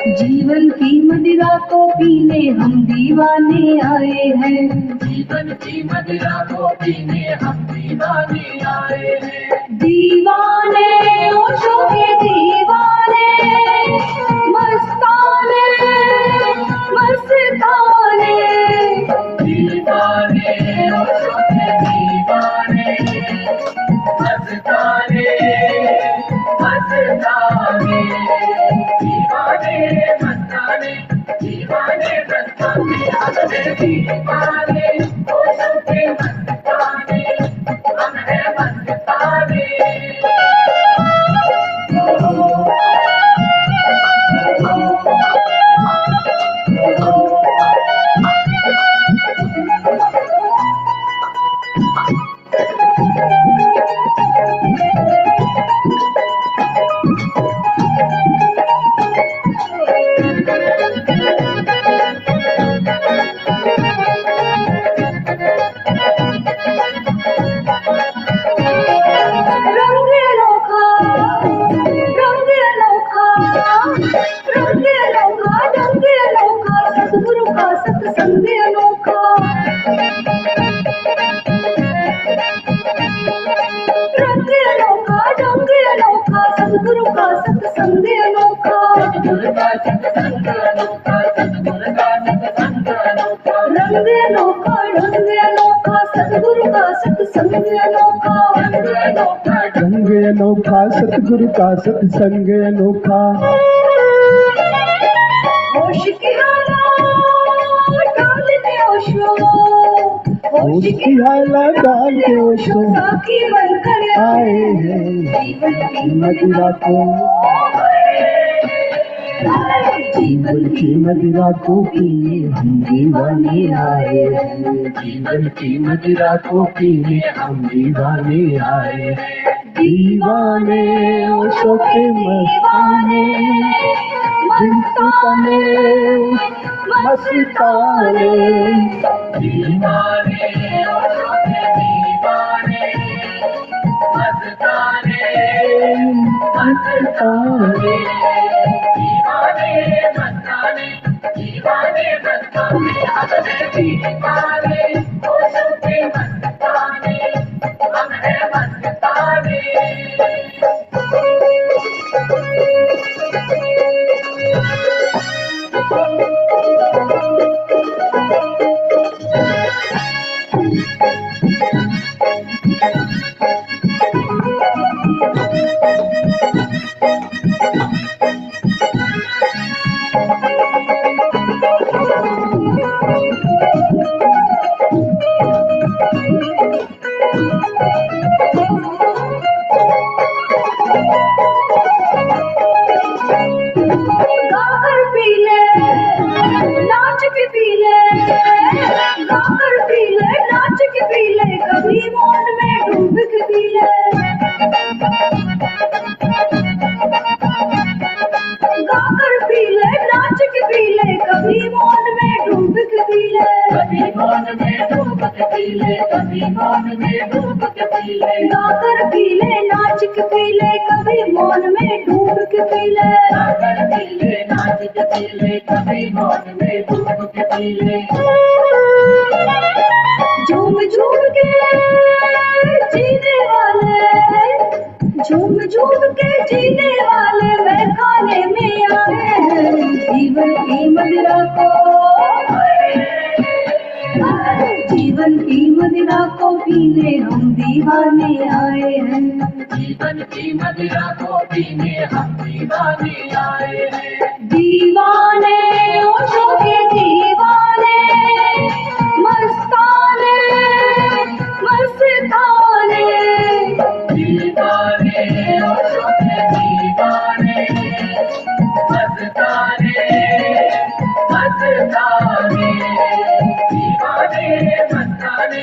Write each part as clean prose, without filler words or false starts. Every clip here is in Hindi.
जीवन की मदिरा को पीने हम दीवाने आए हैं। जीवन की मदिरा को पीने हम दीवाने आए हैं। दीवाने ओशो के दीवाने, मस्ताने मस्ताने। दीवाने ओशो के दीवाने, मस्ताने मस्ताने। दीवाने मस्ताने, दीवाने मस्ताने। हम दीवाने ओशो के मस्ताने, हम हैं मस्ताने। सतगुरु का सत्संग अनोखा, रंग अनोखा ढंग अनोखा, सतगुरु का सत्संग अनोखा। सतगुरु का सत्संग अनोखा, सतगुरु का सत्संग अनोखा। रंग अनोखा ढंग अनोखा, सतगुरु का सत्संग अनोखा। रंग अनोखा रंग अनोखा, सतगुरु का सत्संग अनोखा। होश की हालत डालते ओशो, होश की हालत डाल के ओशो साकी बनकर आए हैं। जीवन की मदिरा को, जीवन की मदिरा को पीने हम दीवाने आए हैं। जीवन की मदिरा को पीने हम दीवाने आए हैं। दीवाने ओशो के मस्ताने, मस्ताने मस्ताने। दीवाने ओशो के दीवाने, मस्ताने मस्ताने। दीवाने मस्ताने, दीवाने मस्ताने। हम दीवाने ओशो के मस्ताने, हम हैं मस्ताने। गाकर पी ले, नाच के पी ले, गाकर पी ले, नाच के पी ले, कभी मौन में डूब के पी ले। गाकर पी ले, नाच के पी ले, कभी मौन में डूब के पी ले। कभी मौन में डूब के पी ले, कभी मौन में डूब के पी ले। गाकर पी ले, नाच के पी ले, कभी मौन में डूब के पी ले। गाकर पी ले, नाच के पी ले, कभी मौन में डूब के पी ले। झूम झूम के जीने वाले, झूम झूम के जीने वाले महखाने में आए हैं। जीवन की मदिरा को, जीवन की मदिरा को पीने हम दीवाने आए हैं। जीवन की मदिरा को पीने हम दीवाने आए हैं। दीवाने ओशो के दीवाने, मस्ताने मस्ताने। दीवाने ओशो के दीवाने, मस्ताने मस्ताने। दीवाने मस्ताने,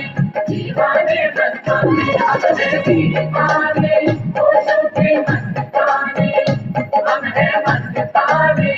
दीवाने मस्ताने। हम दीवाने ओशो के मस्ताने, हम हैं मस्ताने।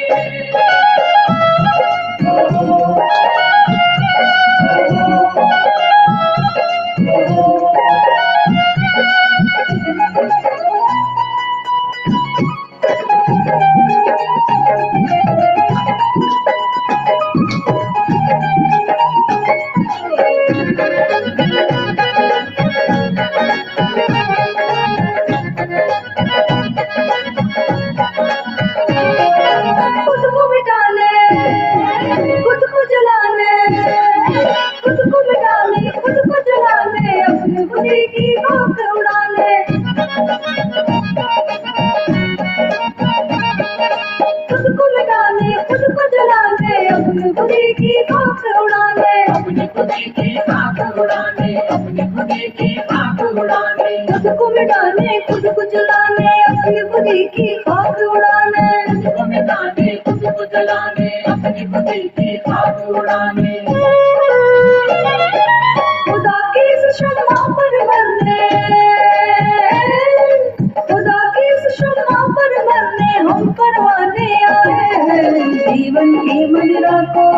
अपनी खुदी की खाक उड़ाने, खुद मिटाने खुद को जलाने, अपनी खुदी की खाक उड़ाने। खुदा की इस शम्मा पर मरने, खुदा की इस शम्मा पर मरने हम परवाने आए हैं। जीवन की मदिरा को,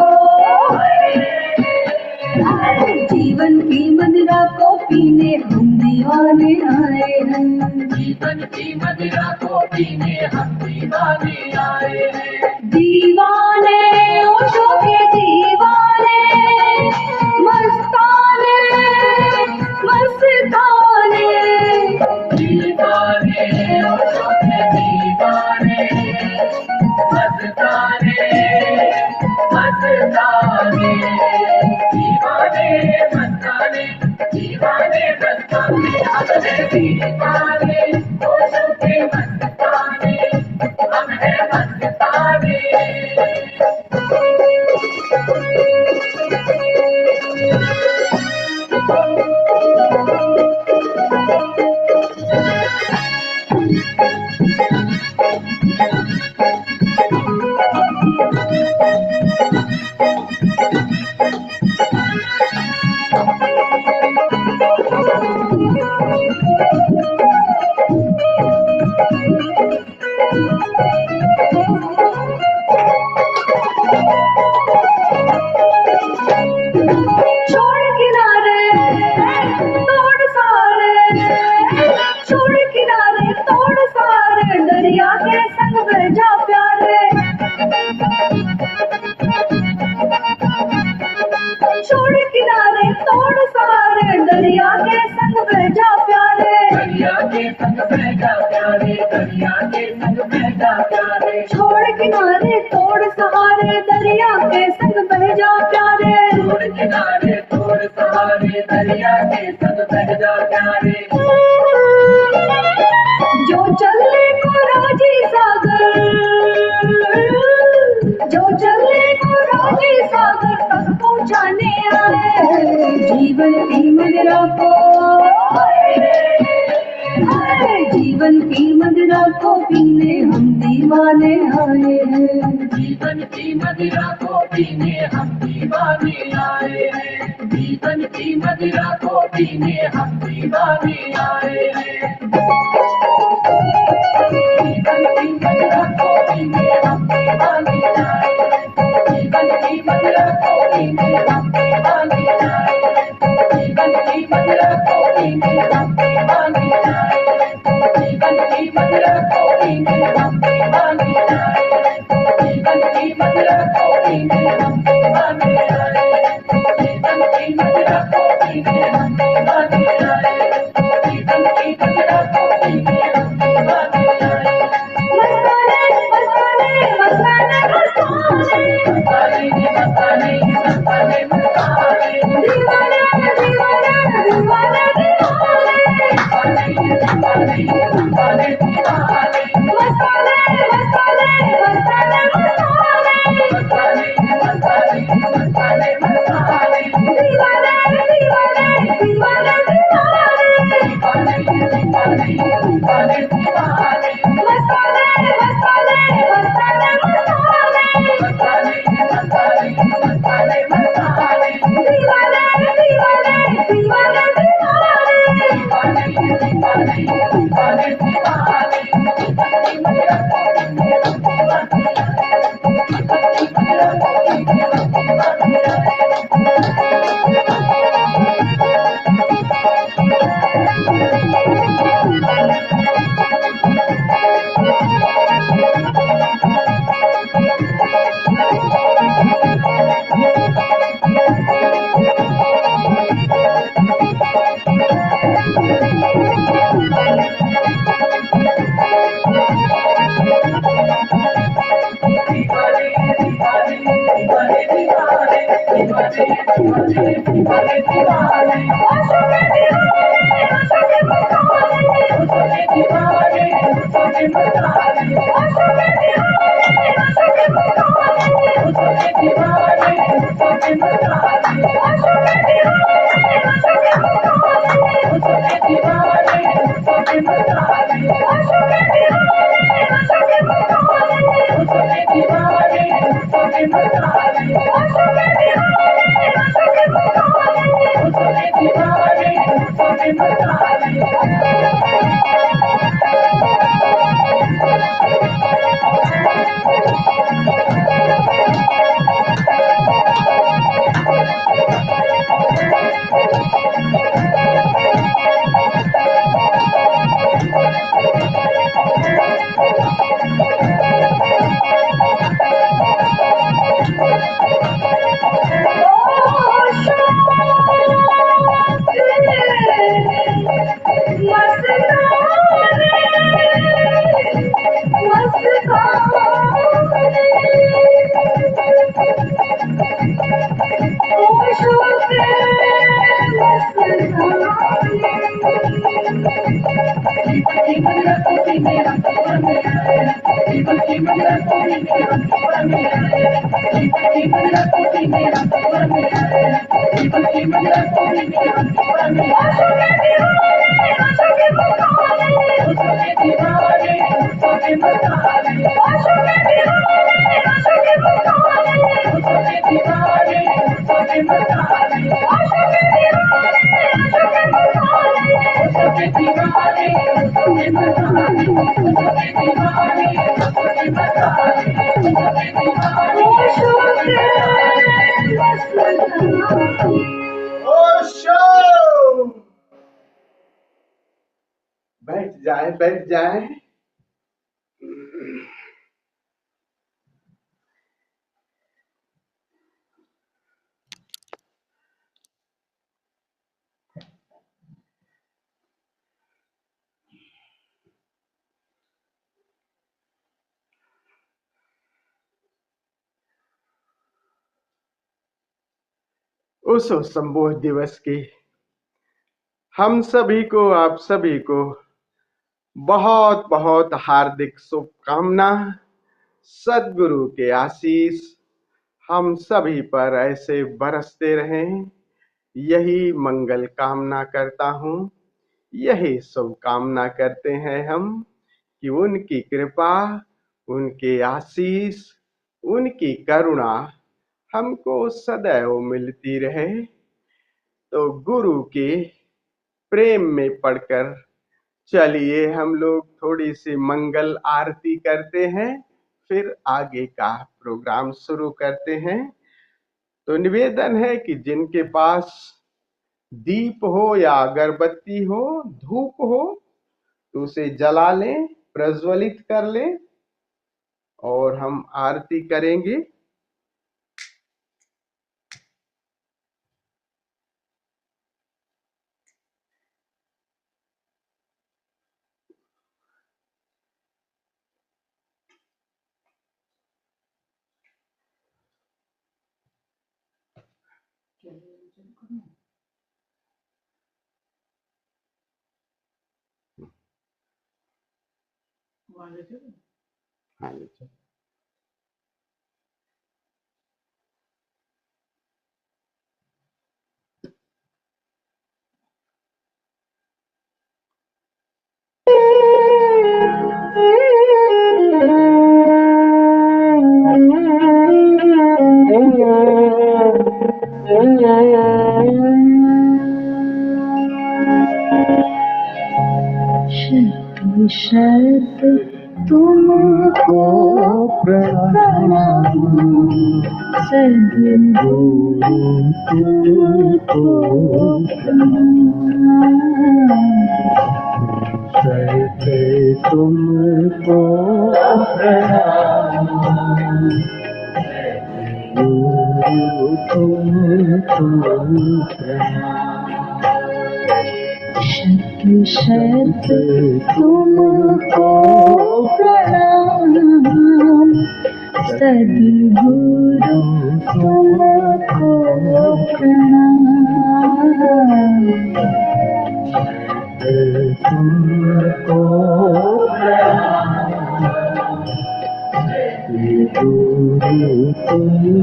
जीवन की मदिरा को पीने हम दीवाने आए हैं। जीवन की मदिरा को पीने हम दीवाने आए हैं। दीवाने ओशो के दीवाने, मस्ताने मस्ताने, दीवाने ओशो के दीवाने, मस्ताने मस्ताने, दीवाने मस्ताने, दीवाने मस्ताने, अपने दीवाने ओशो के मस्ताने, हम हैं मस्ताने। छोड़ किनारे तोड़ सारे, छोड़ किनारे तोड़ सारे, दरिया के संग बह जा प्यारे। छोड़ किनारे तोड़ सारे, दरिया के संग बह जा प्यारे। दरिया के संग बह जा प्यारे, दरिया के संग बह जा प्यारे। छोड़ किनारे तोड़ सहारे, दरिया के संग बह जा प्यारे। छोड़ किनारे तोड़ सहारे, दरिया के संग बह जा प्यारे। जो चलने को राजी सागर, जो चलने को राजी सागर तक पहुँचाने आए। जीवन की मदिरा को, जीवन की मदिरा को पीने हम दीवाने आए हैं। जीवन की मदिरा को पीने हम दीवाने आए हैं। जीवन की मदिरा को पीने हम दीवाने आए हैं। जीवन की मदिरा को पीने हम दीवाने आए हैं। जीवन की मदिरा को पीने हम दीवाने आए हैं। जीवन की मदिरा को पीने हम दीवाने आए हैं। जीवन की मदिरा को पीने हम दीवाने आए हैं। जीवन की मदिरा को पीने हम दीवाने आए हैं। जीवन की मदिरा को पीने हम दीवाने आए हैं। जीवन की मदिरा को पीने हम दीवाने आए हैं। मस्ताने मस्ताने मस्ताने मस्ताने, मस्ताने मस्ताने मस्ताने मस्ताने, दीवाने दीवाने दीवाने दीवाने, दीवाने दीवाने दीवाने दीवाने, मस्ताने मस्ताने मस्ताने मस्ताने, मस्ताने मस्ताने मस्ताने मस्ताने, दीवाने दीवाने दीवाने दीवाने, दीवाने दीवाने दीवाने दीवाने, मस्ताने मस्ताने मस्ताने मस्ताने, मस्ताने मस्ताने मस्ताने मस्ताने, दीवाने दीवाने दीवाने दीवाने, दीवाने दीवाने दीवाने दीवाने। जीवन की मदिरा को पीने हम दीवाने आए हैं। जीवन की मदिरा को पीने हम दीवाने आए हैं। दीवाने दीवाने दीवाने दीवाने, दीवाने दीवाने दीवाने दीवाने, आशा के दीवाने आशा के मस्ताने, सोने दीवाने सोने मस्ताने, आशा के दीवाने आशा के मस्ताने, सोने दीवाने सोने मस्ताने, आशा के दीवाने आशा के मस्ताने, सोने दीवाने सोने मस्ताने, आशा के दीवाने बैठ जाए। उस संबोध दिवस की हम सभी को, आप सभी को बहुत बहुत हार्दिक शुभकामना। सद्गुरु के आशीष हम सभी पर ऐसे बरसते रहें, यही मंगल कामना करता हूँ। यही शुभकामना करते हैं हम कि उनकी कृपा, उनके आशीष, उनकी करुणा हमको सदैव मिलती रहे। तो गुरु के प्रेम में पढ़कर चलिए हम लोग थोड़ी सी मंगल आरती करते हैं, फिर आगे का प्रोग्राम शुरू करते हैं। तो निवेदन है कि जिनके पास दीप हो या अगरबत्ती हो, धूप हो, तो उसे जला लें, प्रज्वलित कर लें और हम आरती करेंगे। हाँ जी। शत तुमको प्रणाम, सद्गुरु तुमको प्रणाम, शत तुमको प्रणाम, गुरु तुमको प्रणाम, शत तुमको प्रणाम, सद्गुरु तुमको प्रणाम, तुमको प्रणाम, गुरु तुमको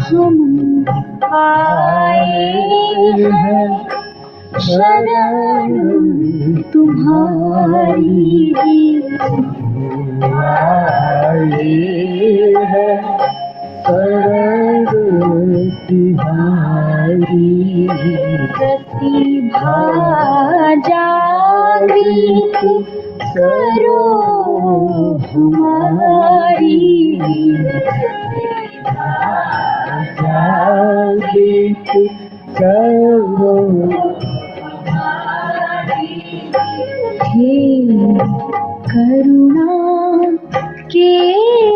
हम आए हैं शरण तुम्हारी, आए हैं शरण तिहारी। हमारी प्रतिभा जागृत करो हमारी। जागृत करो हे करुणा के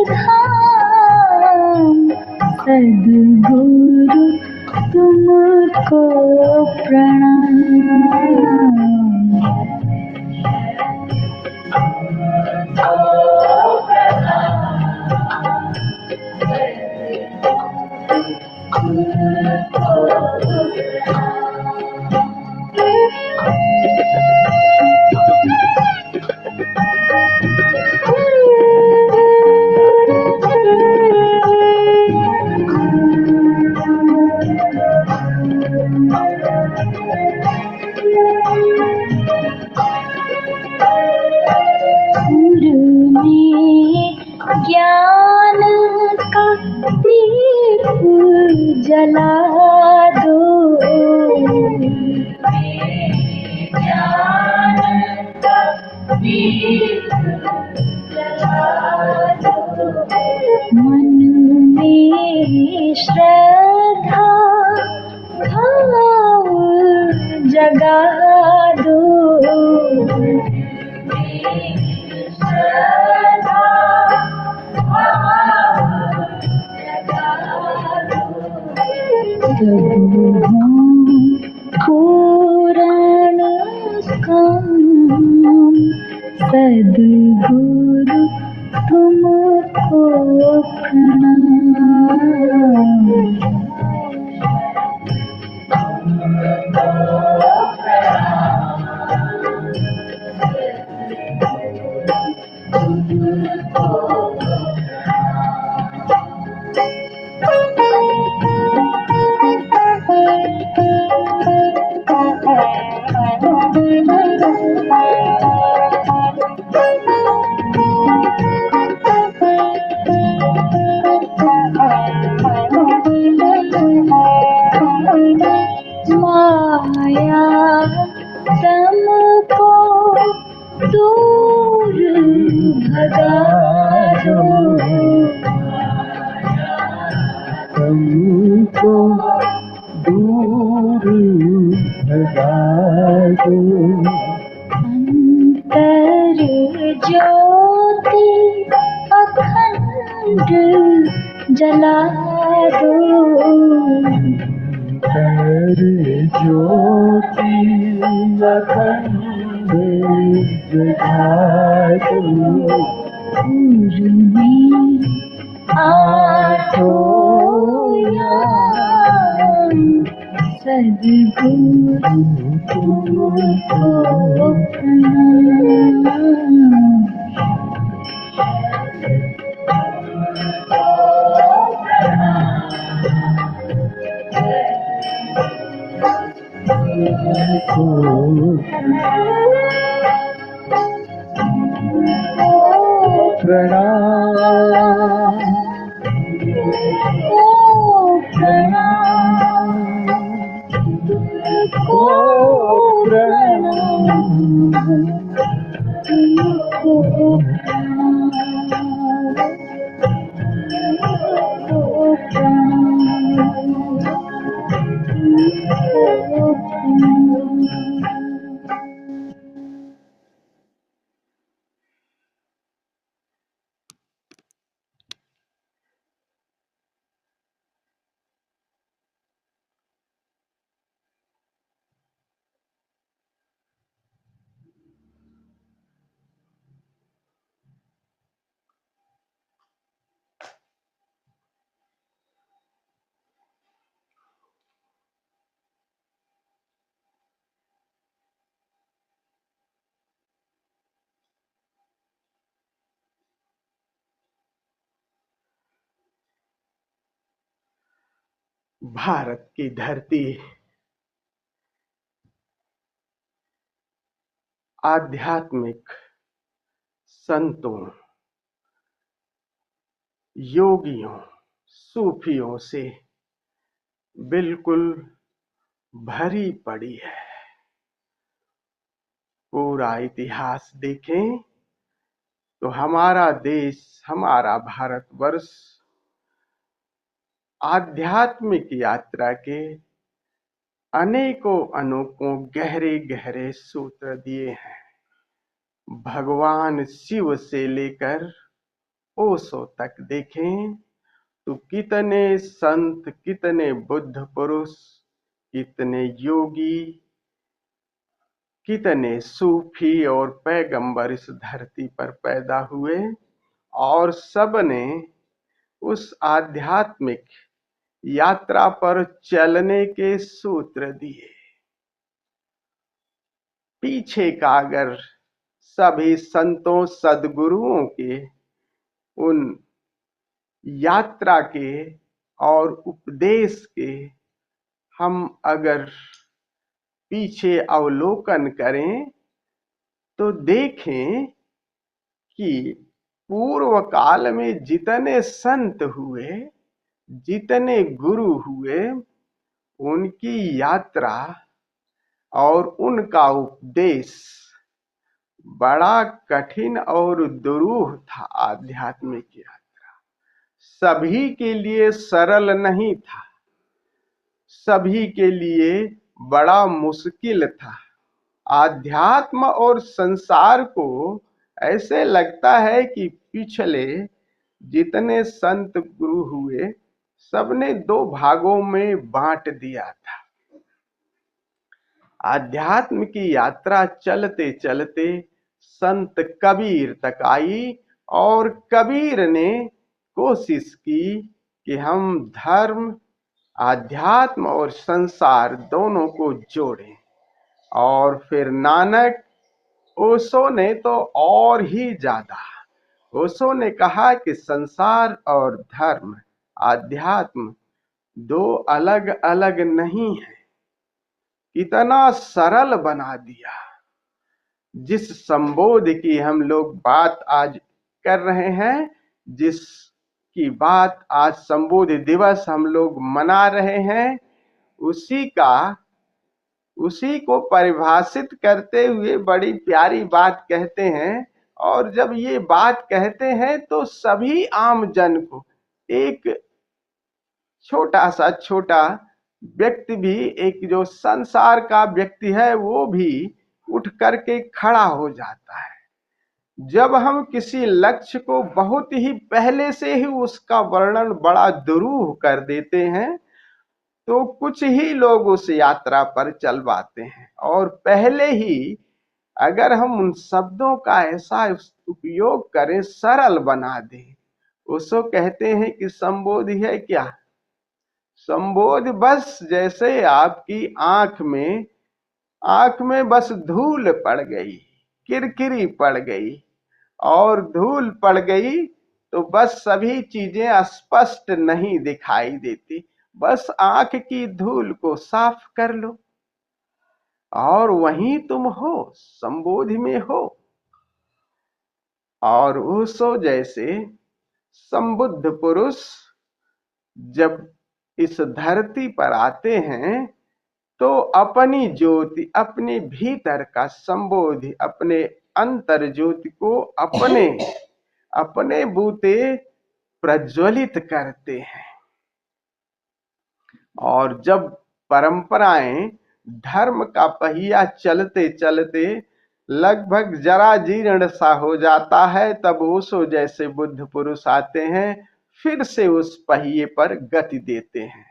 धाम सद्गुरु तुमको प्रणाम। सुर में ज्ञान का दीप जला दो। मन में श्रद्धा भाव जगा दो। पूरण काम सद्गुरु तुमको प्रणाम। माया तुमको दूर भगा दो। तुमको दूर भगा दो। अंतर ज्योति अखंड जला दो। अंतर ज्योति अखंड जगा दो। सूर में आठों याम सद्गुरु तुमको प्रणाम। प्रणाम भारत की धरती आध्यात्मिक संतों, योगियों, सूफियों से बिल्कुल भरी पड़ी है। पूरा इतिहास देखें तो हमारा देश, हमारा भारतवर्ष आध्यात्मिक यात्रा के अनेकों गहरे गहरे सूत्र दिए हैं। भगवान शिव से लेकर ओशो तक देखें तो कितने संत, कितने बुद्ध पुरुष, कितने योगी, कितने सूफी और पैगंबर इस धरती पर पैदा हुए और सबने उस आध्यात्मिक यात्रा पर चलने के सूत्र दिए। पीछे का अगर सभी संतों सद्गुरुओं के उन यात्रा के और उपदेश के हम अगर पीछे अवलोकन करें तो देखें कि पूर्व काल में जितने संत हुए, जितने गुरु हुए, उनकी यात्रा और उनका उपदेश बड़ा कठिन और दुरूह था। आध्यात्मिक यात्रा सभी के लिए सरल नहीं था, सभी के लिए बड़ा मुश्किल था। आध्यात्म और संसार को ऐसे लगता है कि पिछले जितने संत गुरु हुए सबने दो भागों में बांट दिया था। आध्यात्म की यात्रा चलते चलते संत कबीर तक आई और कबीर ने कोशिश की कि हम धर्म, आध्यात्म और संसार दोनों को जोड़ें। और फिर नानक, ओशो ने तो और ही ज्यादा, ओशो ने कहा कि संसार और धर्म, आध्यात्म दो अलग अलग नहीं है। इतना सरल बना दिया। जिस संबोध की हम लोग बात आज कर रहे हैं, जिस की बात आज संबोध दिवस हम लोग मना रहे हैं, उसी को परिभाषित करते हुए बड़ी प्यारी बात कहते हैं। और जब ये बात कहते हैं तो सभी आम जन को, एक छोटा व्यक्ति भी, एक जो संसार का व्यक्ति है वो भी उठ करके खड़ा हो जाता है। जब हम किसी लक्ष्य को बहुत ही पहले से ही उसका वर्णन बड़ा दुरूह कर देते हैं तो कुछ ही लोग उस यात्रा पर चलवाते हैं। और पहले ही अगर हम उन शब्दों का ऐसा उपयोग करें, सरल बना दें, उसको कहते हैं कि संबोध है क्या? संबोध बस जैसे आपकी आंख में बस धूल पड़ गई, किरकिरी पड़ गई, और धूल पड़ गई तो बस सभी चीजें स्पष्ट नहीं दिखाई देती। बस आंख की धूल को साफ कर लो और वहीं तुम हो, संबोध में हो। और ओशो जैसे संबुद्ध पुरुष जब इस धरती पर आते हैं तो अपनी ज्योति, अपने भीतर का संबोधि, अपने अंतर ज्योति को अपने बूते प्रज्वलित करते हैं। और जब परंपराएं, धर्म का पहिया चलते चलते लगभग जरा जीर्ण सा हो जाता है, तब ओशो जैसे बुद्ध पुरुष आते हैं, फिर से उस पहिए पर गति देते हैं।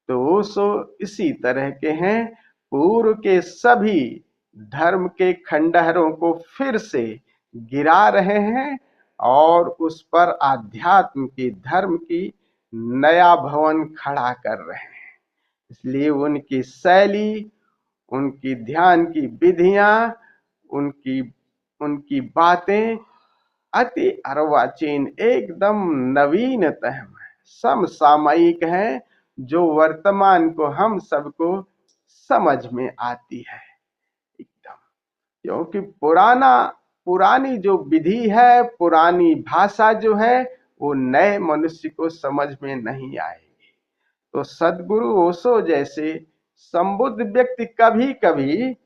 तो ओशो इसी तरह के हैं। पूर्व के सभी धर्म के खंडहरों को फिर से गिरा रहे हैं और उस पर आध्यात्म की, धर्म की नया भवन खड़ा कर रहे हैं। इसलिए उनकी शैली, उनकी ध्यान की विधियां, उनकी बातें अति अर्वाचीन, एकदम नवीनतम, समसामयिक है, जो वर्तमान को हम सबको समझ में आती है एकदम। क्योंकि पुरानी जो विधि है, पुरानी भाषा जो है, वो नए मनुष्य को समझ में नहीं आएगी। तो सदगुरु ओशो जैसे संबुद्ध व्यक्ति कभी कभी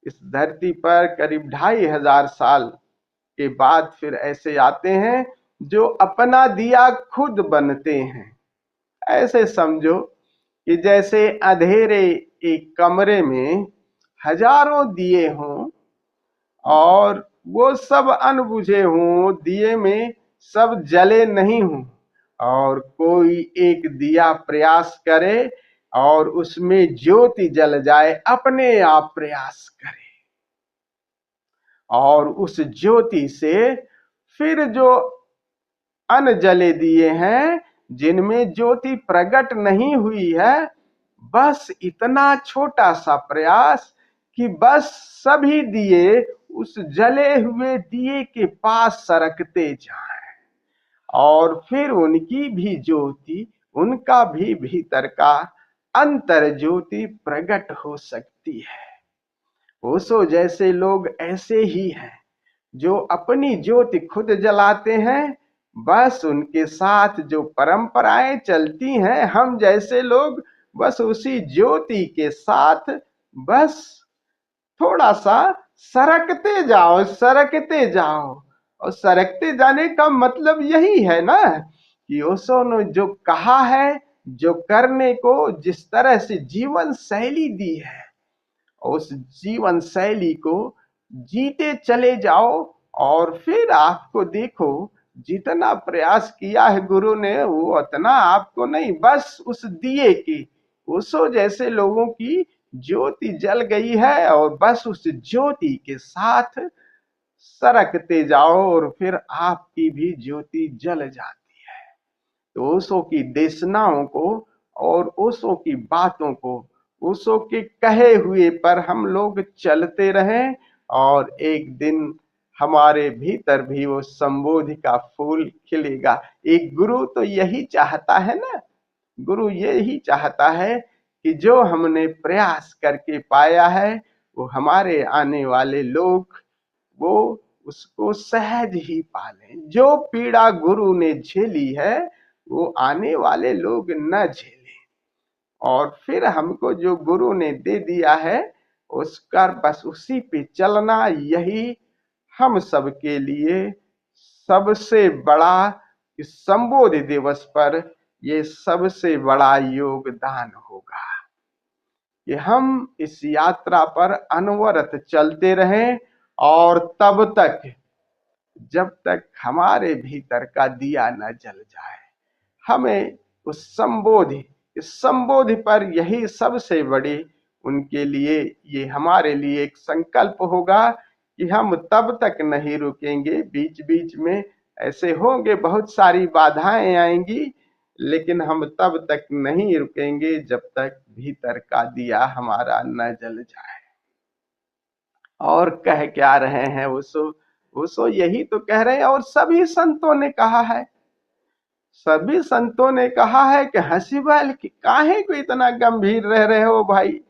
इस धरती पर करीब 2500 साल के बाद फिर ऐसे आते हैं जो अपना दिया खुद बनते हैं। ऐसे समझो कि जैसे अंधेरे एक कमरे में हजारों दिए हों और वो सब अनबुझे हों, दिए में सब जले नहीं हों, और कोई एक दिया प्रयास करे और उसमें ज्योति जल जाए, अपने आप प्रयास करे, और उस ज्योति से फिर जो अनजले दिए हैं जिनमें ज्योति प्रकट नहीं हुई है, बस इतना छोटा सा प्रयास कि बस सभी दिए उस जले हुए दिए के पास सरकते जाएं, और फिर उनकी भी ज्योति, उनका भी भीतर का अंतर ज्योति प्रकट हो सकती है। ओशो जैसे लोग ऐसे ही हैं जो अपनी ज्योति खुद जलाते हैं। बस उनके साथ जो परंपराएं चलती हैं, हम जैसे लोग बस उसी ज्योति के साथ बस थोड़ा सा सरकते जाओ, सरकते जाओ। और सरकते जाने का मतलब यही है ना कि ओशो ने जो कहा है, जो करने को जिस तरह से जीवन शैली दी है, उस जीवन शैली को जीते चले जाओ, और फिर आपको देखो जितना प्रयास किया है गुरु ने वो उतना आपको नहीं, बस उस दिए की, ओशो जैसे लोगों की ज्योति जल गई है और बस उस ज्योति के साथ सरकते जाओ और फिर आपकी भी ज्योति जल जाती है। तो ओशो की देशनाओं को और ओशो की बातों को, ओशो के कहे हुए पर हम लोग चलते रहें, और एक दिन हमारे भीतर भी वो संबोधि का फूल खिलेगा। एक गुरु तो यही चाहता है ना, गुरु यही चाहता है कि जो हमने प्रयास करके पाया है वो हमारे आने वाले लोग वो उसको सहज ही पालें। जो पीड़ा गुरु ने झेली है वो आने वाले लोग न झेलें, और फिर हमको जो गुरु ने दे दिया है उसका बस उसी पे चलना, यही हम सबके लिए सबसे बड़ा, इस संबोधि दिवस पर ये सबसे बड़ा योगदान होगा कि हम इस यात्रा पर अनवरत चलते रहें, और तब तक जब तक हमारे भीतर का दिया न जल जाए, हमें उस संबोधि, इस संबोधि पर यही सबसे बड़ी उनके लिए, ये हमारे लिए एक संकल्प होगा कि हम तब तक नहीं रुकेंगे। बीच बीच में ऐसे होंगे, बहुत सारी बाधाएं आएंगी, लेकिन हम तब तक नहीं रुकेंगे जब तक भीतर का दिया हमारा न जल जाए। और कह क्या रहे हैं ओशो यही तो कह रहे हैं, और सभी संतों ने कहा है, सभी संतों ने कहा है कि हंसीबल कि काहे को इतना गंभीर रह रहे हो भाई,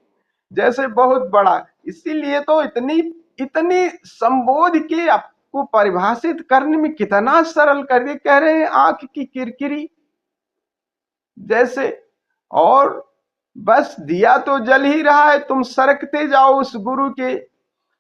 जैसे बहुत बड़ा। इसीलिए तो इतनी संबोध के आपको परिभाषित करने में कितना सरल करके कह रहे हैं, आंख की किरकिरी जैसे। और बस दिया तो जल ही रहा है, तुम सरकते जाओ उस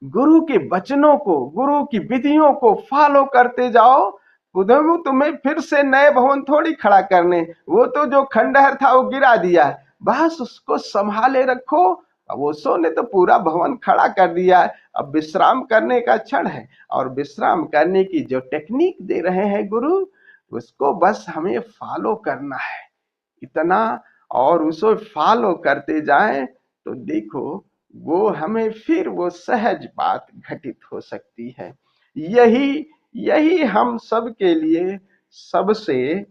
गुरु के वचनों को, गुरु की विधियों को फॉलो करते जाओ। उधर तुम्हें फिर से नए भवन थोड़ी खड़ा करने, वो तो जो खंडहर था वो गिरा दिया है, बस उसको संभाले रखो। अब ओशो ने तो पूरा भवन खड़ा कर दिया है, अब विश्राम करने का क्षण है, और विश्राम करने की जो टेक्निक दे रहे हैं गुरु, उसको बस हमें फॉलो करना है इतना, और उसको फॉलो करते जाएं तो देखो वो हमें फिर वो सहज बात घटित हो सकती है। यही हम सब के लिए सबसे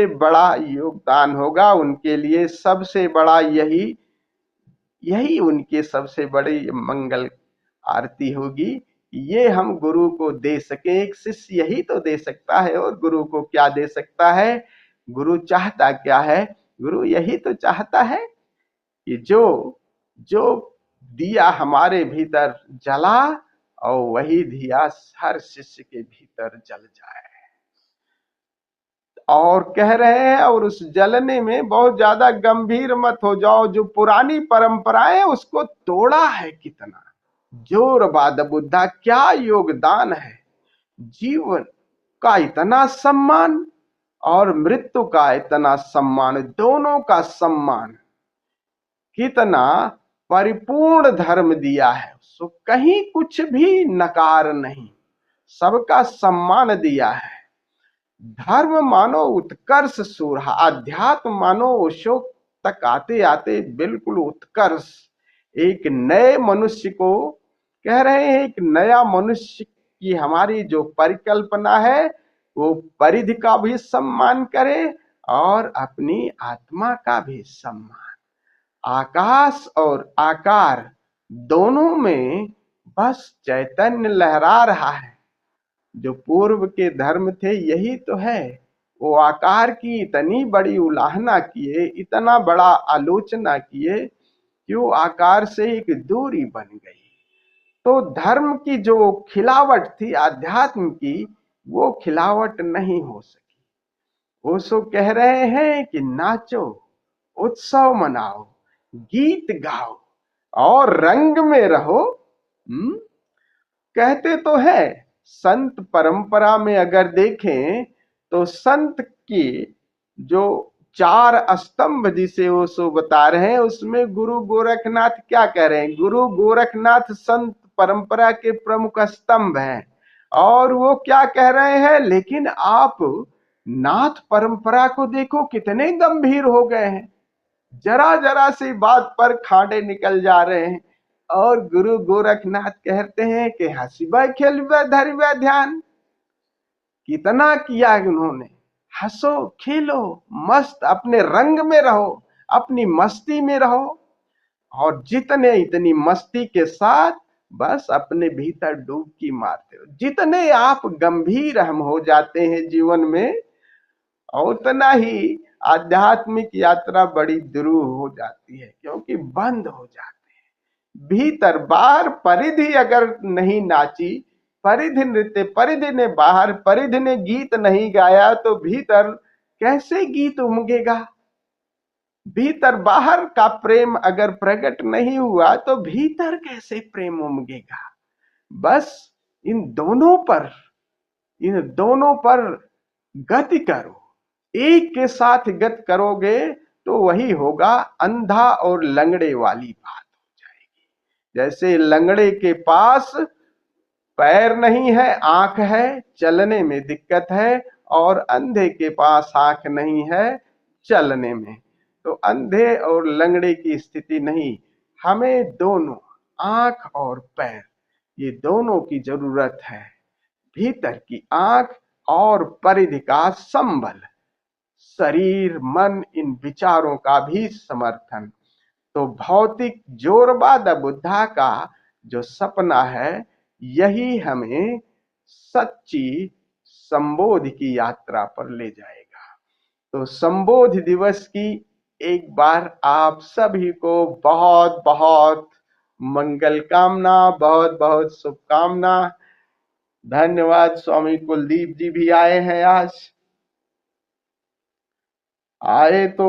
बड़ा योगदान होगा, उनके लिए सबसे बड़ा यही उनके सबसे बड़ी मंगल आरती होगी। ये हम गुरु को दे सके, एक शिष्य यही तो दे सकता है, और गुरु को क्या दे सकता है? गुरु चाहता क्या है? गुरु यही तो चाहता है कि जो दिया हमारे भीतर जला, और वही दिया हर शिष्य के भीतर जल जाए। और कह रहे हैं, और उस जलने में बहुत ज्यादा गंभीर मत हो जाओ, जो पुरानी परंपराएं उसको तोड़ा है कितना। जोर बाद बुद्धा, क्या योगदान है। जीवन का इतना सम्मान और मृत्यु का इतना सम्मान, दोनों का सम्मान, कितना परिपूर्ण धर्म दिया है। सो कहीं कुछ भी नकार नहीं, सबका सम्मान दिया है। धर्म मानो उत्कर्ष सूरहा, अध्यात्म मानो ओशो तक आते आते बिल्कुल उत्कर्ष, एक नए मनुष्य को कह रहे हैं। एक नया मनुष्य की हमारी जो परिकल्पना है, वो परिधि का भी सम्मान करे और अपनी आत्मा का भी सम्मान। आकाश और आकार दोनों में बस चैतन्य लहरा रहा है। जो पूर्व के धर्म थे यही तो है, वो आकार की इतनी बड़ी उलाहना किए, इतना बड़ा आलोचना किए कि वो आकार से एक दूरी बन गई। तो धर्म की जो खिलावट थी आध्यात्म की, वो खिलावट नहीं हो सकी। वो सो कह रहे हैं कि नाचो, उत्सव मनाओ, गीत गाओ और रंग में रहो। कहते तो है, संत परंपरा में अगर देखें तो संत की जो 4 स्तंभ जिसे वो सो बता रहे हैं, उसमें गुरु गोरखनाथ क्या कह रहे हैं। गुरु गोरखनाथ संत परंपरा के प्रमुख स्तंभ हैं। और वो क्या कह रहे हैं, लेकिन आप नाथ परंपरा को देखो, कितने गंभीर हो गए हैं। जरा जरा सी बात पर खाड़े निकल जा रहे हैं। और गुरु गोरखनाथ कहते हैं कि हंसीबा खेलबा धरबा ध्यान। कितना किया उन्होंने, हंसो खेलो, मस्त अपने रंग में रहो, अपनी मस्ती में रहो। और जितने इतनी मस्ती के साथ बस अपने भीतर डुबकी मारते हो, जितने आप गंभीर हम हो जाते हैं जीवन में, उतना ही आध्यात्मिक यात्रा बड़ी दुरूह हो जाती है, क्योंकि बंद हो जाते हैं भीतर। बाहर परिधि अगर नहीं नाची, परिधि नृत्य, परिधि ने बाहर, परिधि ने गीत नहीं गाया, तो भीतर कैसे गीत उमगेगा। भीतर बाहर का प्रेम अगर प्रकट नहीं हुआ, तो भीतर कैसे प्रेम उमगेगा। बस इन दोनों पर गति करो। एक के साथ गति करोगे तो वही होगा, अंधा और लंगड़े वाली बात हो जाएगी। जैसे लंगड़े के पास पैर नहीं है, आंख है, चलने में दिक्कत है, और अंधे के पास आंख नहीं है, चलने में। तो अंधे और लंगड़े की स्थिति नहीं, हमें दोनों, आंख और पैर, ये दोनों की जरूरत है। भीतर की आंख और परिधि का संबल, शरीर मन इन विचारों का भी समर्थन। तो भौतिक जोरबाद बुद्धा का जो सपना है, यही हमें सच्ची संबोधि की यात्रा पर ले जाएगा। तो संबोधि दिवस की एक बार आप सभी को बहुत बहुत मंगल कामना, बहुत बहुत शुभकामना। धन्यवाद। स्वामी कुलदीप जी भी आए हैं आज। आए तो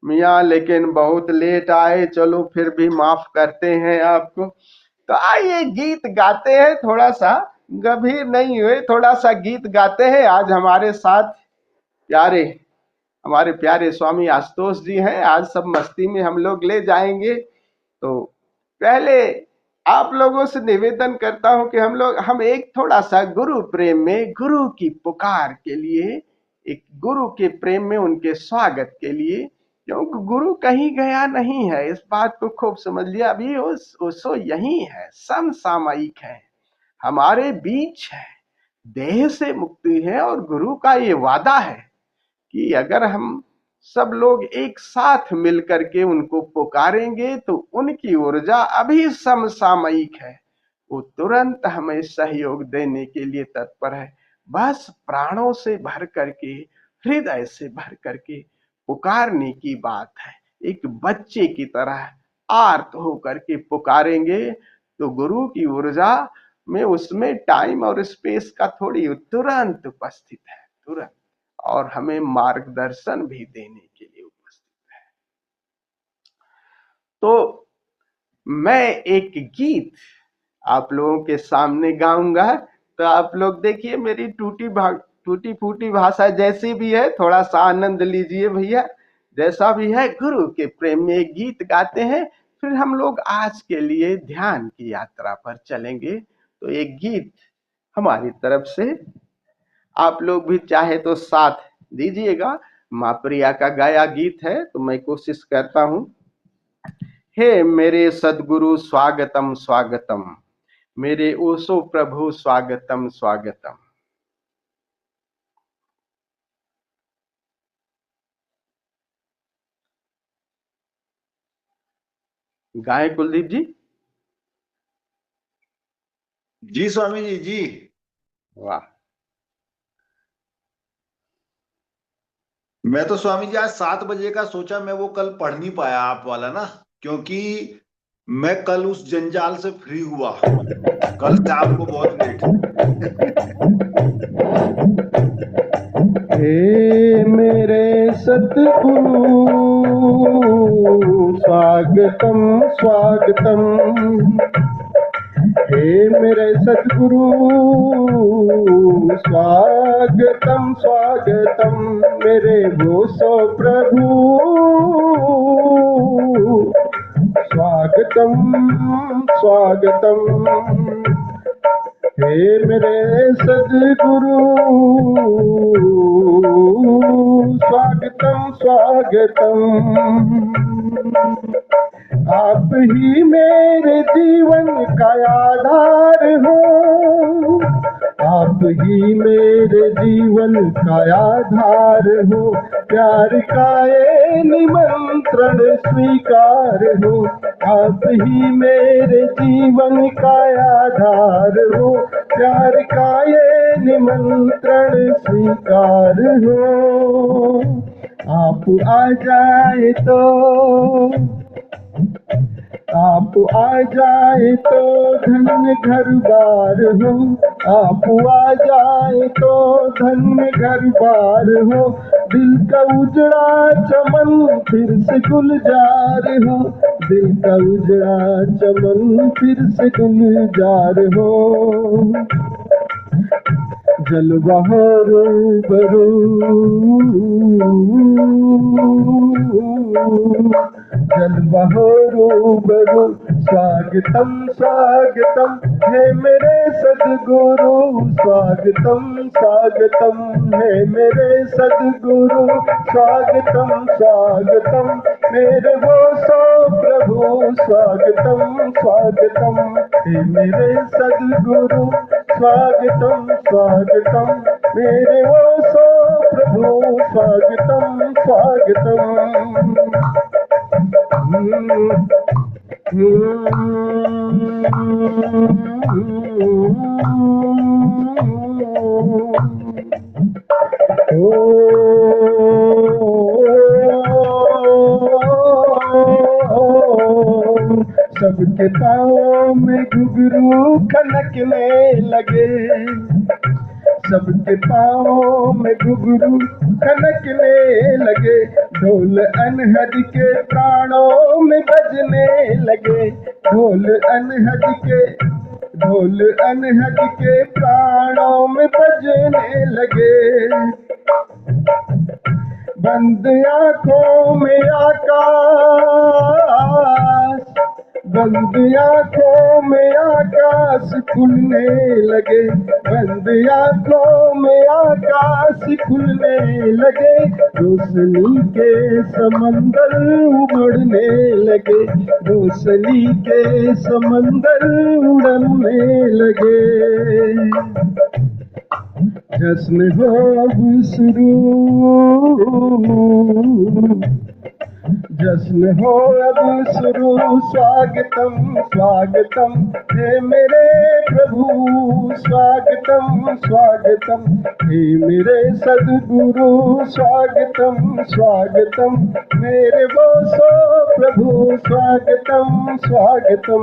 मियाँ, लेकिन बहुत लेट आए, चलो फिर भी माफ करते हैं आपको। तो आइए गीत गाते हैं, थोड़ा सा गंभीर नहीं हुए, थोड़ा सा गीत गाते हैं। आज हमारे साथ हमारे प्यारे स्वामी आशुतोष जी हैं। आज सब मस्ती में हम लोग ले जाएंगे। तो पहले आप लोगों से निवेदन करता हूं कि हम एक थोड़ा सा गुरु प्रेम में, गुरु की पुकार के लिए, एक गुरु के प्रेम में उनके स्वागत के लिए, क्योंकि गुरु कहीं गया नहीं है, इस बात को खूब समझ लिया। अभी उसो यही है, समसामयिक है, हमारे बीच है, देह से मुक्ति है। और गुरु का ये वादा है कि अगर हम सब लोग एक साथ मिलकर के उनको पुकारेंगे, तो उनकी ऊर्जा अभी समसामयिक है, वो तुरंत हमें सहयोग देने के लिए तत्पर है। बस प्राणों से भर करके, हृदय से भर करके पुकारने की बात है। एक बच्चे की तरह आर्त होकर के पुकारेंगे, तो गुरु की ऊर्जा में, उसमें टाइम और स्पेस का थोड़ी तुरंत उपस्थित है, तुरंत। और हमें मार्गदर्शन भी देने के लिए उपस्थित है। तो मैं एक गीत आप लोगों के सामने गाऊंगा, तो आप लोग देखिए मेरी टूटी फूटी भाषा जैसी भी है, थोड़ा सा आनंद लीजिए भैया। जैसा भी है, गुरु के प्रेम में एक गीत गाते हैं, फिर हम लोग आज के लिए ध्यान की यात्रा पर चलेंगे। तो एक गीत हमारी तरफ से, आप लोग भी चाहे तो साथ दीजिएगा। माँ प्रिया का गाया गीत है, तो मैं कोशिश करता हूँ। हे मेरे सदगुरु स्वागतम स्वागतम, मेरे ओशो प्रभु स्वागतम स्वागतम। गाए कुलदीप जी। जी स्वामी जी जी। वाह। मैं तो स्वामी जी आज 7 बजे का सोचा, मैं वो कल पढ़ नहीं पाया आप वाला ना, क्योंकि मैं कल उस जंजाल से फ्री हुआ। कल शाम को बहुत लेट। हे मेरे सतगुरु स्वागतम स्वागतम, हे मेरे सतगुरु स्वागतम स्वागतम, मेरे गोसो प्रभु स्वागतम स्वागतम। हे मेरे सद्गुरु स्वागतम स्वागतम, आप ही मेरे जीवन का आधार हो, आप ही मेरे जीवन का आधार हो, प्यार का ये निमंत्रण स्वीकार हो, आप ही मेरे जीवन का आधार हो, प्यार का ये निमंत्रण स्वीकार हो। आप आ जाए तो, आप आ जाए तो धन्य घर बार हो, आप आ जाए तो धन्य घर बार हो, दिल का उजड़ा चमन फिर से गुलजार हो, दिल का उजड़ा चमन फिर से गुलजार हो। जलवा हो रूबरू, जलवा हो रूबरू, स्वागतम स्वागतम, हे मेरे सद्गुरु स्वागतम स्वागतम, हे मेरे सद्गुरु स्वागतम स्वागतम, मेरे गोसो प्रभु स्वागतम स्वागतम, हे मेरे सद्गुरु स्वागतम स्वागतम, मेरे गोसो प्रभु स्वागतम स्वागतम। सबके पाँव में घुघरू खनकने लगे, सबके पाँव में घुघरू खनकने लगे, ढोल अनहद के प्राणों में बजने लगे, ढोल अनहद के प्राणों में बजने लगे। बंद आँखों में आकाश, बंद आँखों में आकाश खुलने लगे, बंद आँखों में आकाश खुलने लगे, रोशनी के समंदर उमड़ने लगे, रोशनी के समंदर उड़ने लगे। जश्न हो अब शुरू, जश्न हो अब शुरू, स्वागतम स्वागतम, हे मेरे प्रभु स्वागतम स्वागतम, हे मेरे सद्गुरु स्वागतम स्वागतम, मेरे गोसो प्रभु स्वागतम स्वागतम।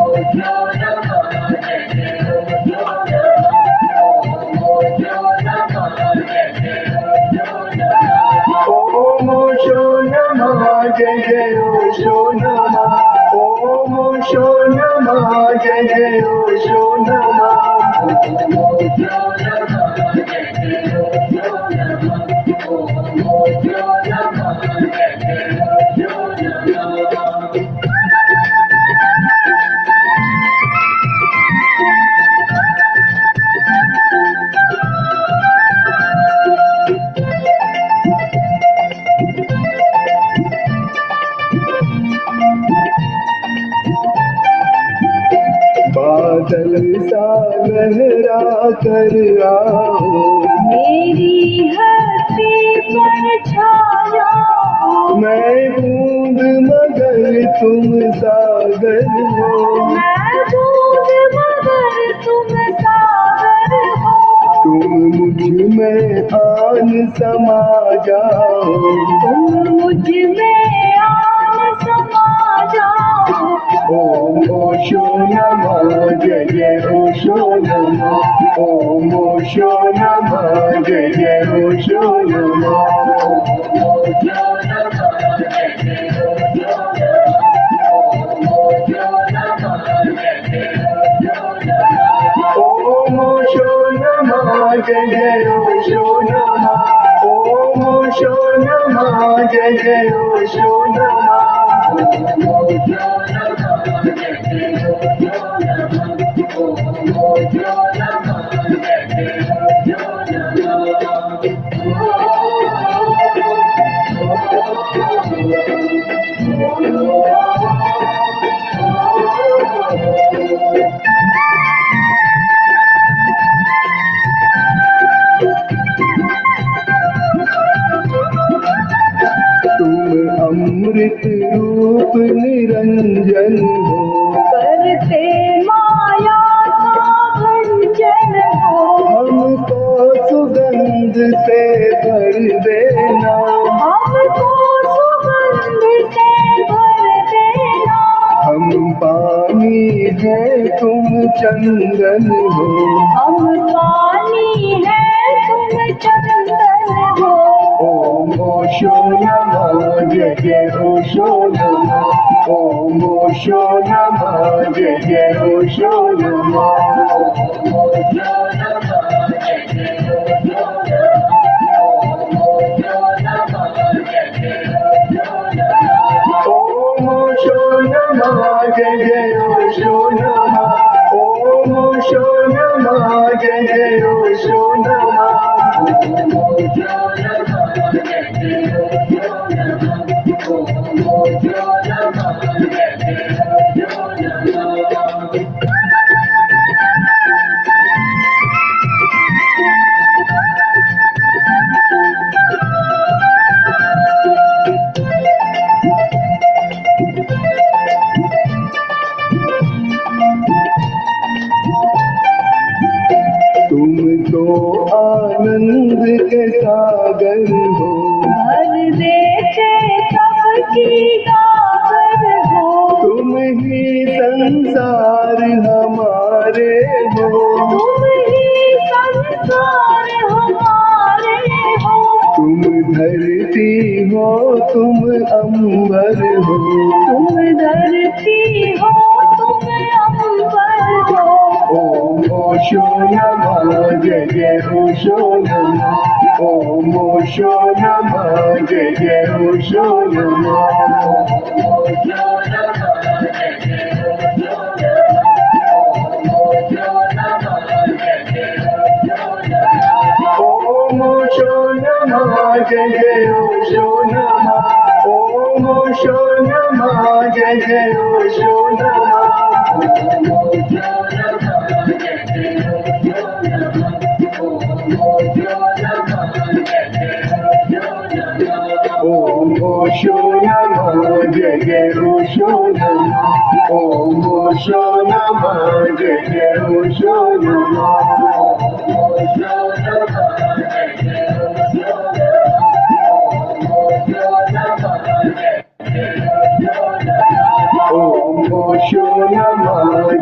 ओम ओशो नमः जय जय ओशो नमः ओम ओशो नमः जय जय ओशो नमः बादल सा लहरा कर आओ मेरी हस्ती पर छा जाओ, मैं बूंद मगर तुम सागर हो मैं बूंद मगर तुम सागर हो, तुम मुझ में आन समा जाओ तुम मुझ में आन समा जाओ। ओम ओशो नमः जय जय ओशो नमः ओम ओशो नमः जय जय ओशो नमः ओम ओशो नमः जय जय ओशो नमः ओम ओशो नमः जय जय ओशो नमः तुम अमृत रूप निरंजन हो करते माया का भंजन हो, हमको सुगंध से भर देना हमको सुगंध से भर देना। हम पानी है तुम चंदन हो हम पानी है तुम चंदन हो, ओम ओशो नमः जय जय ओशो नमः ओम ओशो नमः जय जय ओशो नमः ओम ओशो नमः जय जय ओशो नमः ओम ओशो नमः जय जय ओशो नमः तुम तो आनंद के सागर हो भर देते सबकी गागर हो, तुम ही संसार हमारे हो तुम ही संसार हमारे हो, तुम धरती हो तुम अंबर हो तुम धरती हो तुम अंबर हो। ओम ओशो नमः जय जय ओशो नमः ओम ओशो नमः जय जय ओशो नमः ओम ओशो नमः जय जय ओशो नमः ओम ओशो नमः जय जय ओशो नमः ओम ओशो नमः जय जय ओशो नमः ओम ओशो नमः जय जय ओशो नमः ओम ओशो नमः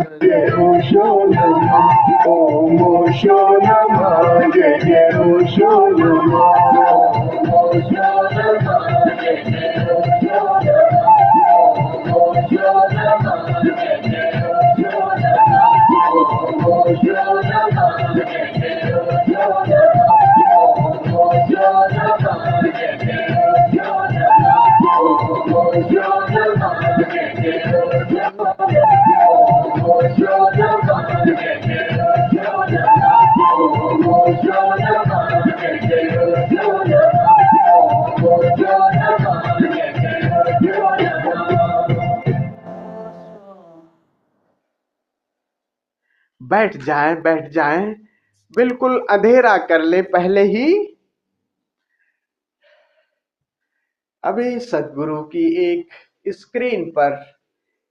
ओशो नमो, ओशो नमो, ओशो नमो, ओशो नमो, बैठ जाएं, बिल्कुल अंधेरा कर ले पहले ही। अभी सदगुरु की एक स्क्रीन पर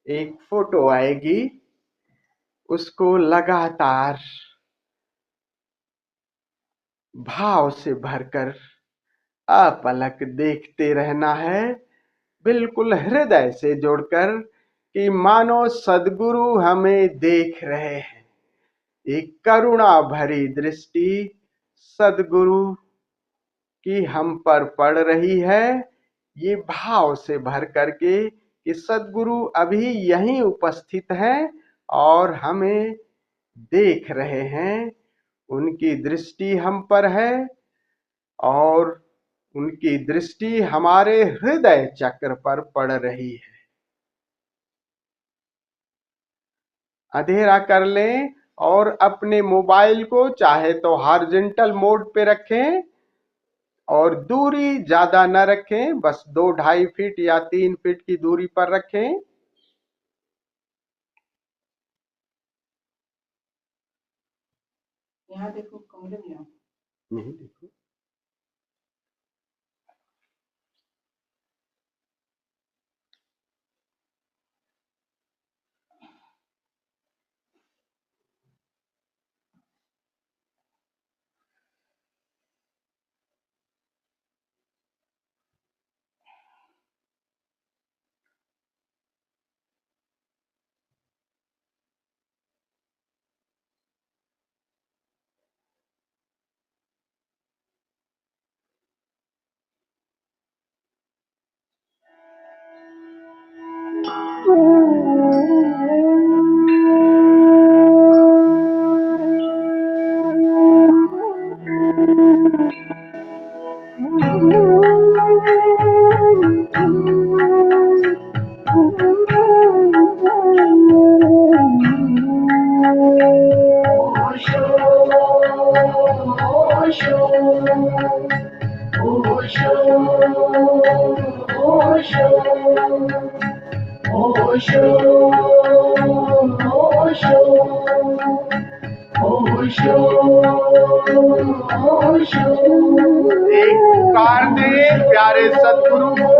एक फोटो आएगी, उसको लगातार भाव से भरकर अपलक देखते रहना है, बिल्कुल हृदय से जोड़कर, कि मानो सदगुरु हमें देख रहे हैं। एक करुणा भरी दृष्टि सदगुरु की हम पर पड़ रही है, ये भाव से भर करके कि सदगुरु अभी यहीं उपस्थित हैं और हमें देख रहे हैं। उनकी दृष्टि हम पर है और उनकी दृष्टि हमारे हृदय चक्र पर पड़ रही है। अंधेरा कर लें और अपने मोबाइल को चाहे तो हॉरिजॉन्टल मोड पे रखें और दूरी ज्यादा न रखें, बस 2-2.5 फीट या 3 फीट की दूरी पर रखें। यहाँ देखो कमरे में आओ। नहीं देखो, एक पुकार दे प्यारे सदगुरु को।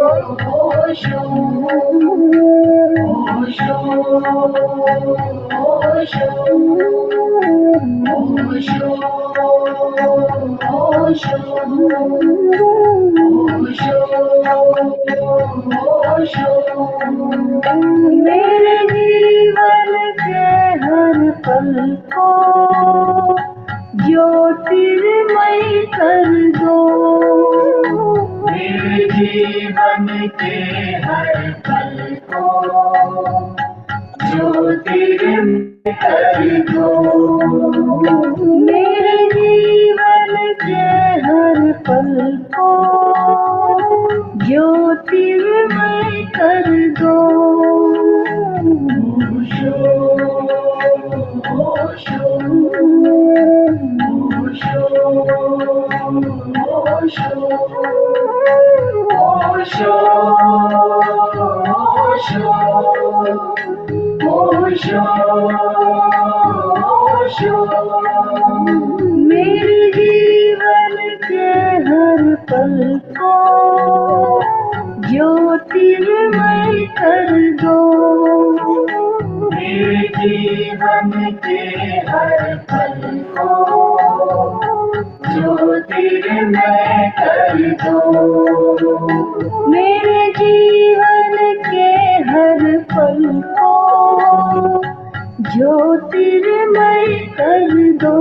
मेरे जीवन के हर पल को ज्योतिर्मय कर दो। मेरे जीवन के हर पल को ज्योतिर्मय कर दो। मेरे जीवन के हर पल को ज्योतिर्मय कर दो। मेरे जीवन के हर पल को ज्योतिर्मय कर दो। मेरे जीवन के हर पल को ज्योतिर्मय कर दो। मेरे जीवन के हर पल को ज्योतिर्मय कर दो।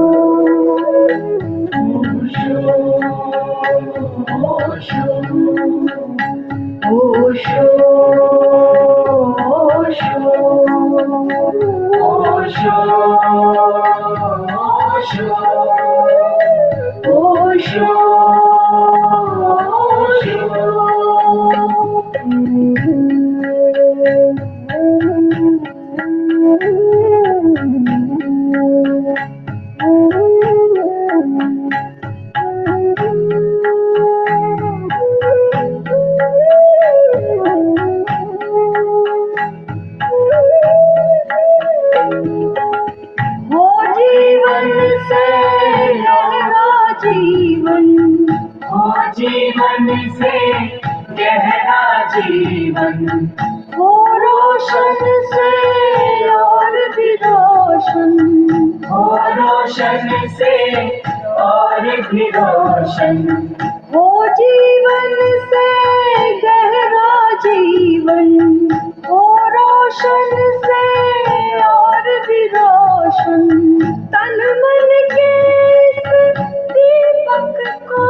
जीवन से गहरा जीवन हो रोशन से और भी रोशन हो रोशन से और भी रोशन हो जीवन से गहरा जीवन हो रोशन से और भी रोशन तन मन के इस दीपक को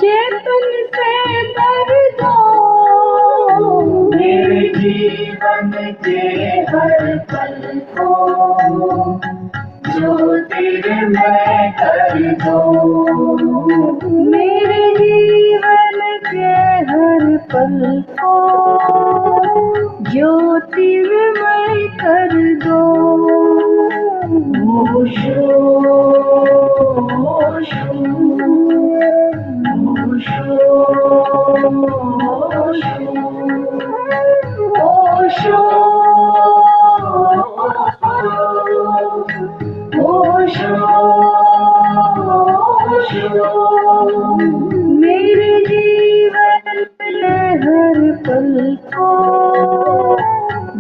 चेतन से कर दो मेरे जीवन के हर पल को ज्योतिर्मय कर दो मेरे जीवन के हर पल को ज्योतिर्मय कर दो ओशो ओशो मेरे जीवन में हर पल को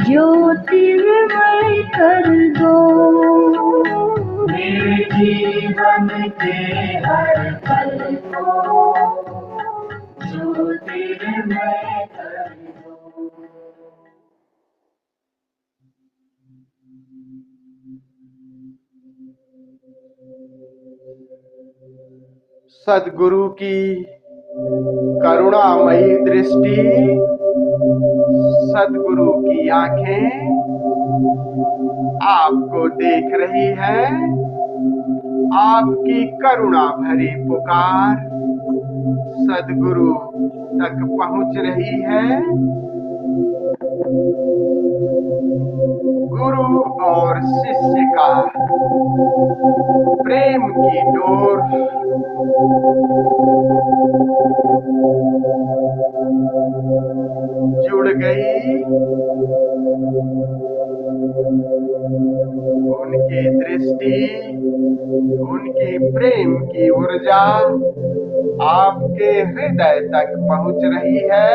ज्योतिर्मय कर दो मेरे जीवन के हर पल को ज्योतिर्मय कर दो। सद्गुरु की करुणामयी दृष्टि, सद्गुरु की आंखें आपको देख रही है। आपकी करुणा भरी पुकार सद्गुरु तक पहुंच रही है। गुरु और शिष्य का प्रेम की डोर जुड़ गई। उनकी दृष्टि, उनकी प्रेम की ऊर्जा आपके हृदय तक पहुंच रही है।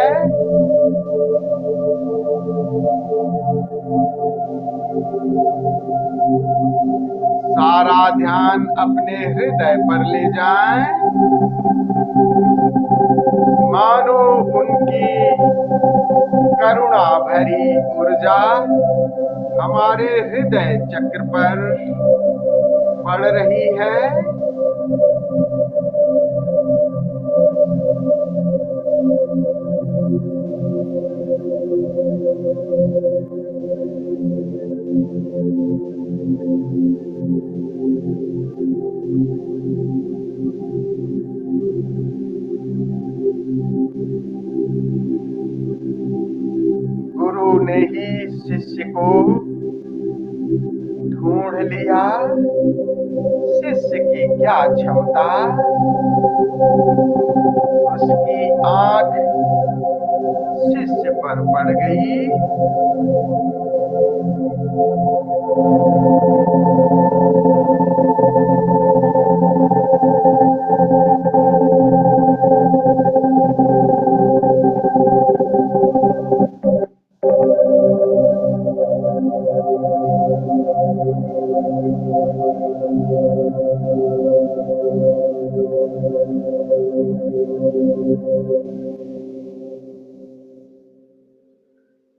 सारा ध्यान अपने हृदय पर ले जाएं। मानो उनकी करुणा भरी ऊर्जा हमारे हृदय चक्र पर पड़ रही है। गुरु ने ही शिष्य को ढूंढ लिया। शिष्य की क्या क्षमता, उसकी आंख शिष्य पर पड़ गई।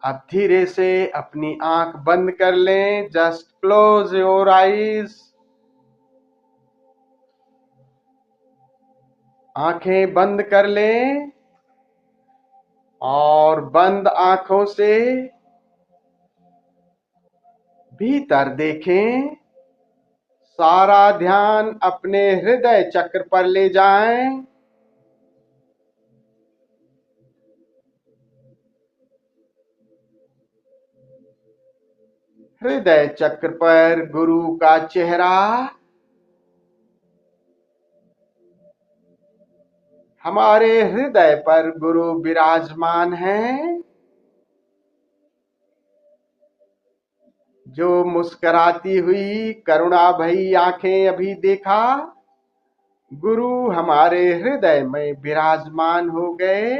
अब धीरे से अपनी आंख बंद कर लें। Just close your eyes. आंखें बंद कर लें और बंद आंखों से भीतर देखें। सारा ध्यान अपने हृदय चक्र पर ले जाएं। हृदय चक्र पर गुरु का चेहरा, हमारे हृदय पर गुरु विराजमान हैं। जो मुस्कुराती हुई करुणा भरी आंखें अभी देखा, गुरु हमारे हृदय में विराजमान हो गए।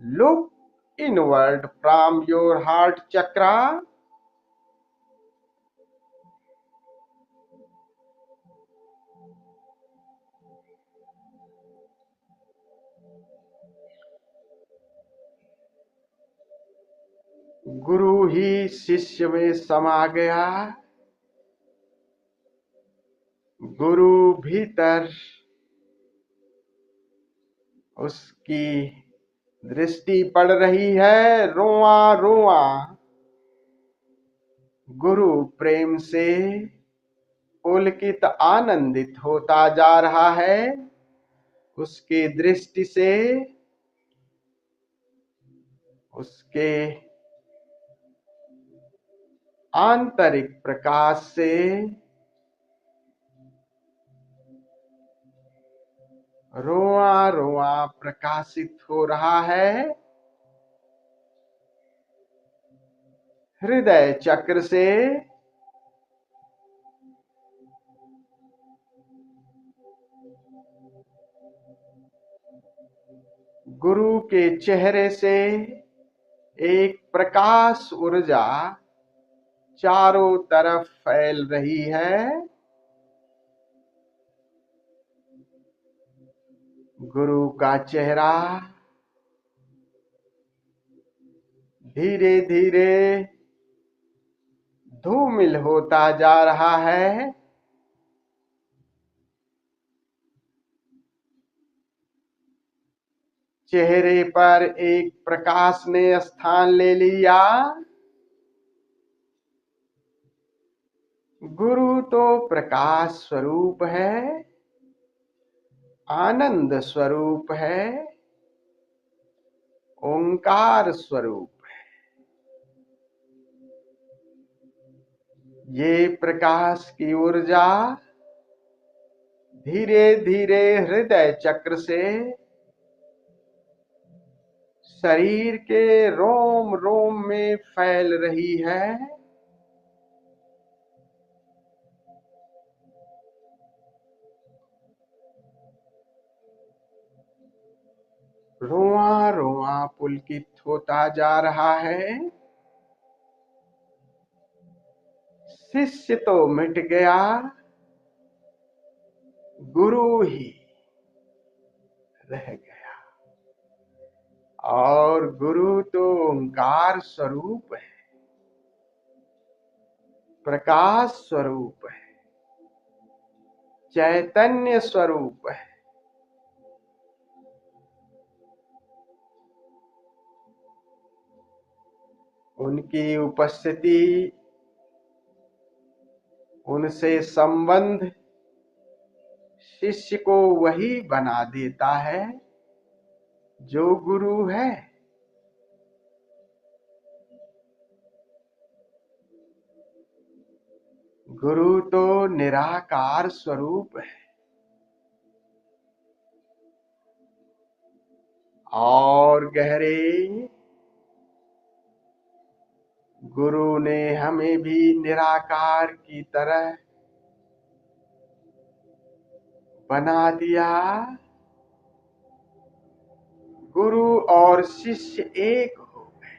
Look inward from your heart chakra. गुरु ही शिष्य में समा गया। गुरु भीतर उसकी दृष्टि पड़ रही है। रोआ रोआ गुरु प्रेम से पुलकित आनंदित होता जा रहा है। उसकी दृष्टि से, उसके आंतरिक प्रकाश से रोआ रोआ प्रकाशित हो रहा है। हृदय चक्र से गुरु के चेहरे से एक प्रकाश ऊर्जा चारों तरफ फैल रही है। गुरु का चेहरा धीरे धीरे धूमिल होता जा रहा है। चेहरे पर एक प्रकाश ने स्थान ले लिया। गुरु तो प्रकाश स्वरूप है, आनंद स्वरूप है, ओंकार स्वरूप है। ये प्रकाश की ऊर्जा धीरे धीरे हृदय चक्र से शरीर के रोम रोम में फैल रही है। रोआ रोआ पुलकित होता जा रहा है। शिष्य तो मिट गया, गुरु ही रह गया। और गुरु तो ओंकार स्वरूप है, प्रकाश स्वरूप है, चैतन्य स्वरूप है। उनकी उपस्थिति, उनसे संबंध शिष्य को वही बना देता है जो गुरु है। गुरु तो निराकार स्वरूप है और गहरे गुरु ने हमें भी निराकार की तरह बना दिया। गुरु और शिष्य एक हो गए।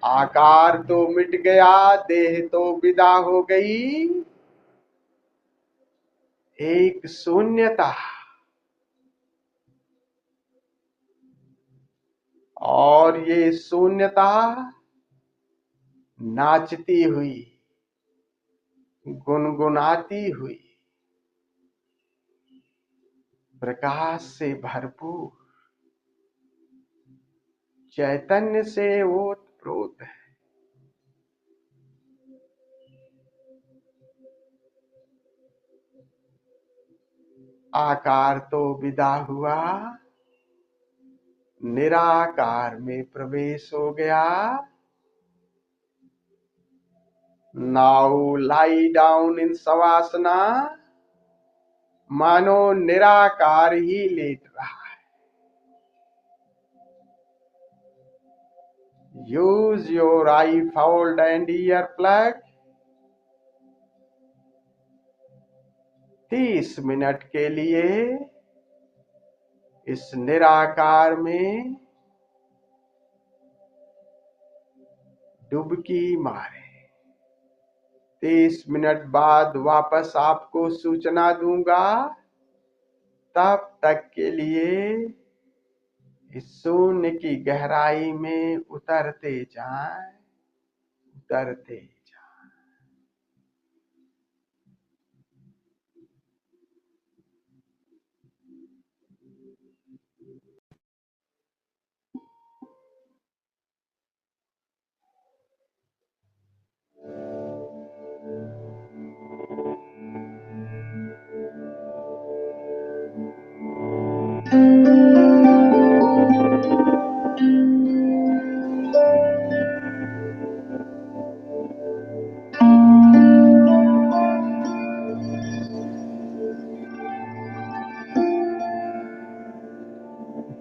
आकार तो मिट गया, देह तो विदा हो गई। एक शून्यता और ये शून्यता नाचती हुई गुनगुनाती हुई, प्रकाश से भरपूर, चैतन्य से ओतप्रोत है। आकार तो विदा हुआ, निराकार में प्रवेश हो गया। नाउ लाई डाउन इन सवासना, मानो निराकार ही लेट रहा है। Use your I fold and ear plug. 30 minute के लिए इस निराकार में डुबकी मारे। 30 मिनट बाद वापस आपको सूचना दूंगा। तब तक के लिए इस शून्य की गहराई में उतरते जाएं, उतरते जाएं।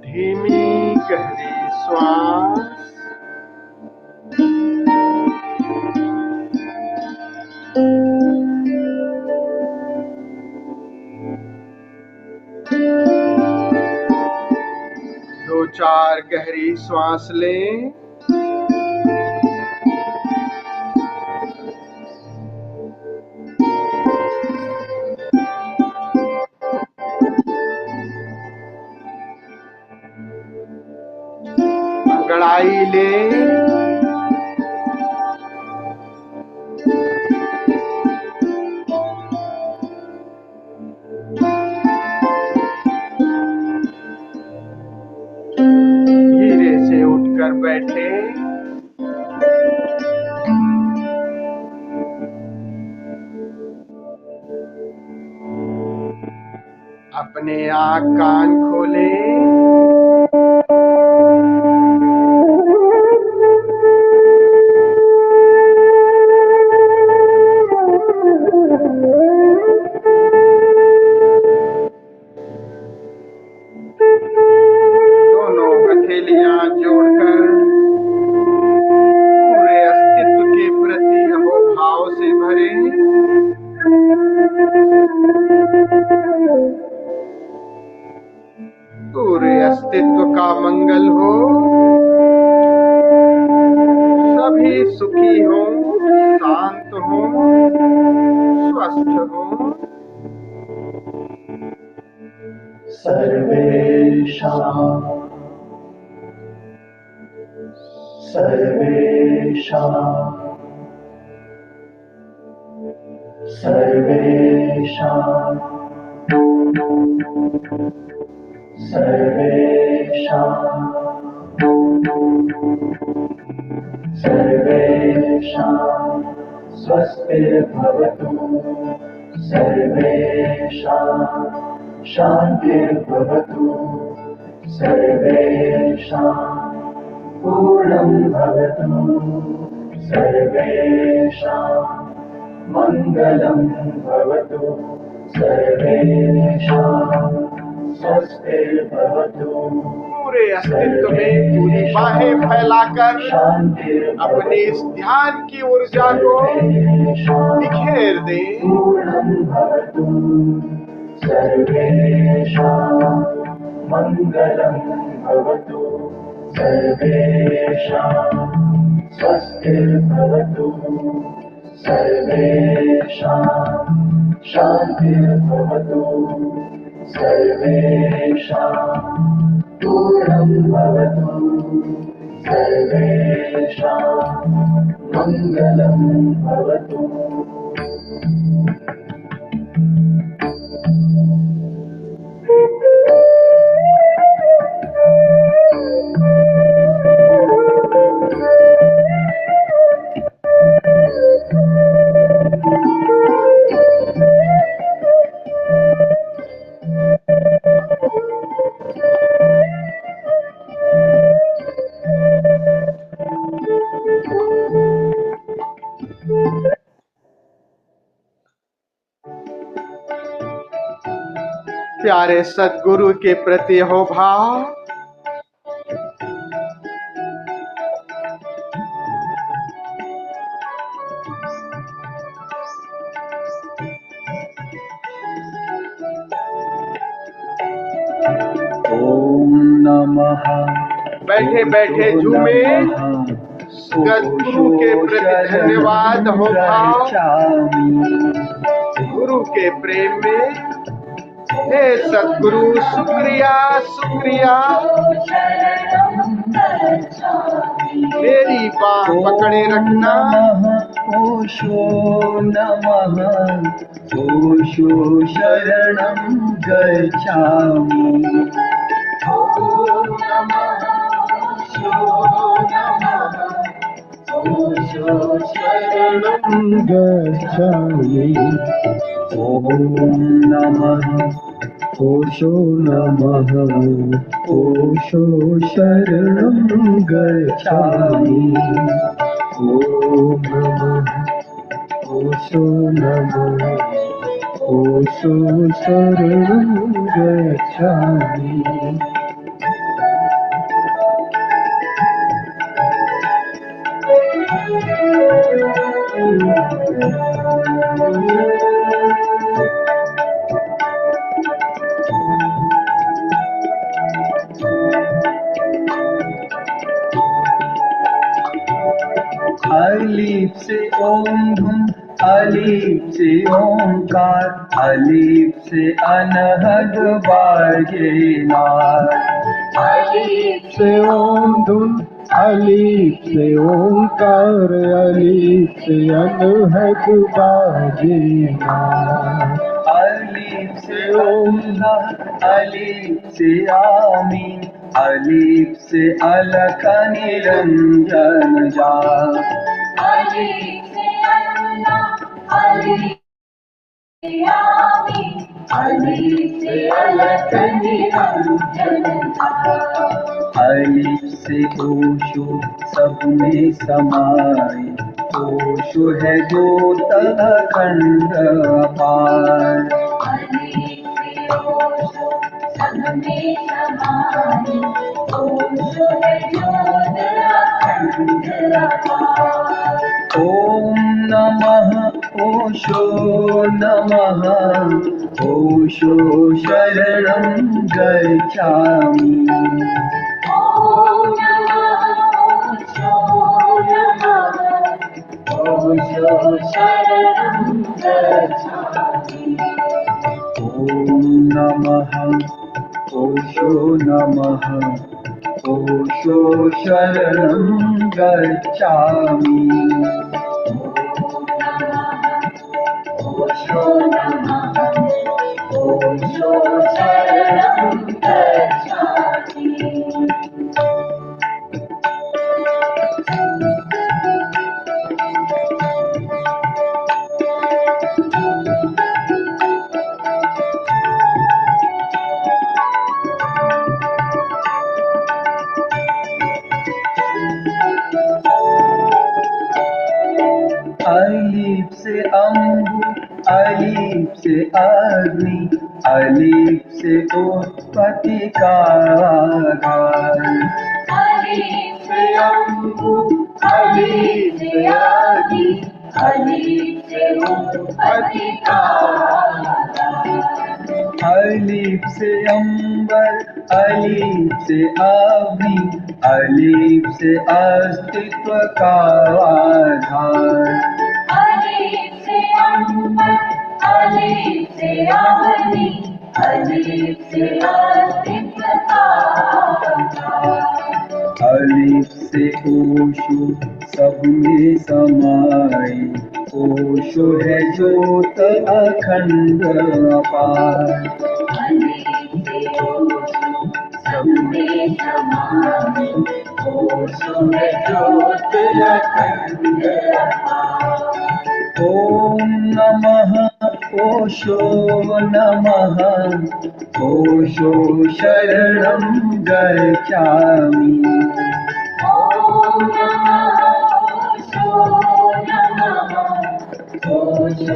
धीमी गहरी श्वास, दो चार गहरी श्वास लें। अंगड़ाई लें। धीरे से उठकर बैठे। अपने आँख कान खोले। दोनों हथेलियां जोड़कर पूरे अस्तित्व के प्रति अहोभाव से भरे। पूरे अस्तित्व का मंगल हो, सभी सुखी हो, शांत हो, स्वस्थ हो। सर्वेषां सर्वेषां सर्वेषां सर्वेषां सर्वेषां स्वस्तिर्भवतु, सर्वेषां शान्तिर्भवतु, सर्वेषां पूर्णं भवतु, सर्वेषां मङ्गलं भवतु, सर्वेषां स्वस्तिर्भवतु। पूरे अस्तित्व में पूरी बाहें फैलाकर अपने इस ध्यान की ऊर्जा को बिखेर दे। पूर्णं भवतु, सर्वेषां मङ्गलं भवतु, सर्वेषां स्वस्तिर्भवतु, सर्वेषां शान्तिर्भवतु, सर्वेषां पूर्णं भवतु, सर्वेषां मङ्गलं भवतु। प्यारे सद्गुरु के प्रति हो भाव। ओम नमः। बैठे बैठे झूमे, सद्गुरु के प्रति धन्यवाद हो भाव। गुरु के प्रेम में हे सद्गुरु शुक्रिया शुक्रिया। मेरी बाह पकड़े रखना। ओशो नमः। ओशो शरणं गच्छामि। ओशो शरणं गच्छामि। ओम नमः। ओशो नमः। ओशो शरणं गच्छामि। ओम नमः। ओशो नमः। ओशो शरणं गच्छामि। अलीफ से ओम धुम, अलीफ से ओंकार, अलीफ से अनहद बाजे नार। अलीफ से ओम धुम, अलीफ से ओंकार, अलीफ से अनहद बाजे नार। अलीफ से ओम अलीफ से आमीन, अलीफ से अलख निरंजन जा। अलीफ से अल्लाह, अलीफ से आमीन, अलीफ से अलख निरंजन जा। अलीफ से ओशो सब में समाए, ओशो है ज्योत अखंड अपार। अलीफ से ओशो सब में समाए, ओशो है ज्योत अखंड अपार। ओम नमः। ओशो नमः। ओशो शरणं गच्छामि। ओम नमः। ओशो नमः। ओशो शरणं गच्छामि। ओम नमः। ओशो नमः। ओशो शरणं गच्छामि। ओशो नमः। ओशो शरणं गच्छामि। अलीफ से अम्बु, अलीफ से अग्नि, अलीफ से उत्पत्ति का आधार। अलीफ से अम्बु, अलीफ से आदि, अलीफ से उत्पत्ति का आधार। अलीफ से अंबर, अलीफ से अग्नि, अलीफ से अस्तित्व का आधार। अलीफ से अम्बर, अलीफ से अग्नि, अलीफ से अस्तित्व का आधार। अलीफ से ओशो सब में समाए, ओशो है ज्योत अखंड अपार। अलीफ से ओशो सब में समाए, ओशो है ज्योत अखंड अपार। ओम नमः। ओशो नमः। ओशो शरणं गच्छामि। ओम नमः। ओशो नमः। ओशो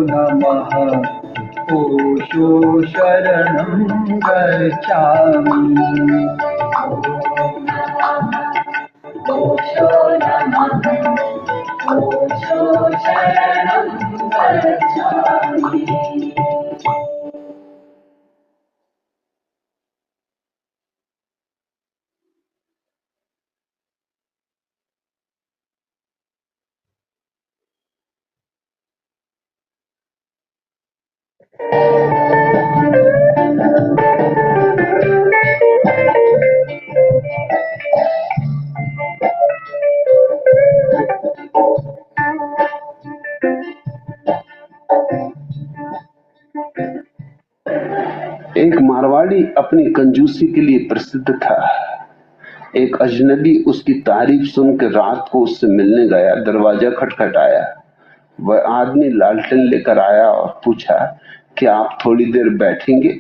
नमः ओशो शरणं गच्छामि ओशो नमः ओशो शरणं गच्छामि। एक मारवाड़ी अपनी कंजूसी के लिए प्रसिद्ध था। एक अजनबी उसकी तारीफ सुनकर रात को उससे मिलने गया। दरवाजा खटखटाया। वह आदमी लालटेन लेकर आया और पूछा कि आप थोड़ी देर बैठेंगे?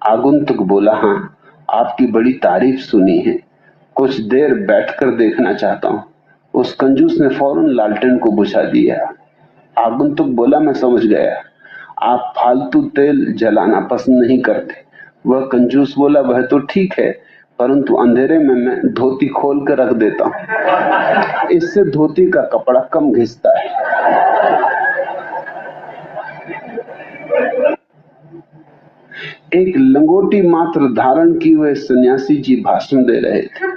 आगंतुक बोला, हाँ, आपकी बड़ी तारीफ सुनी है, कुछ देर बैठकर देखना चाहता हूँ। उस कंजूस ने फौरन लालटेन को बुझा दिया। आगंतुक बोला, मैं समझ गया, आप फालतू तेल जलाना पसंद नहीं करते। वह कंजूस बोला, वह तो ठीक है, परंतु अंधेरे में मैं धोती खोल कर रख देता हूं, इससे धोती का कपड़ा कम घिसता है। एक लंगोटी मात्र धारण किए हुए सन्यासी जी भाषण दे रहे थे।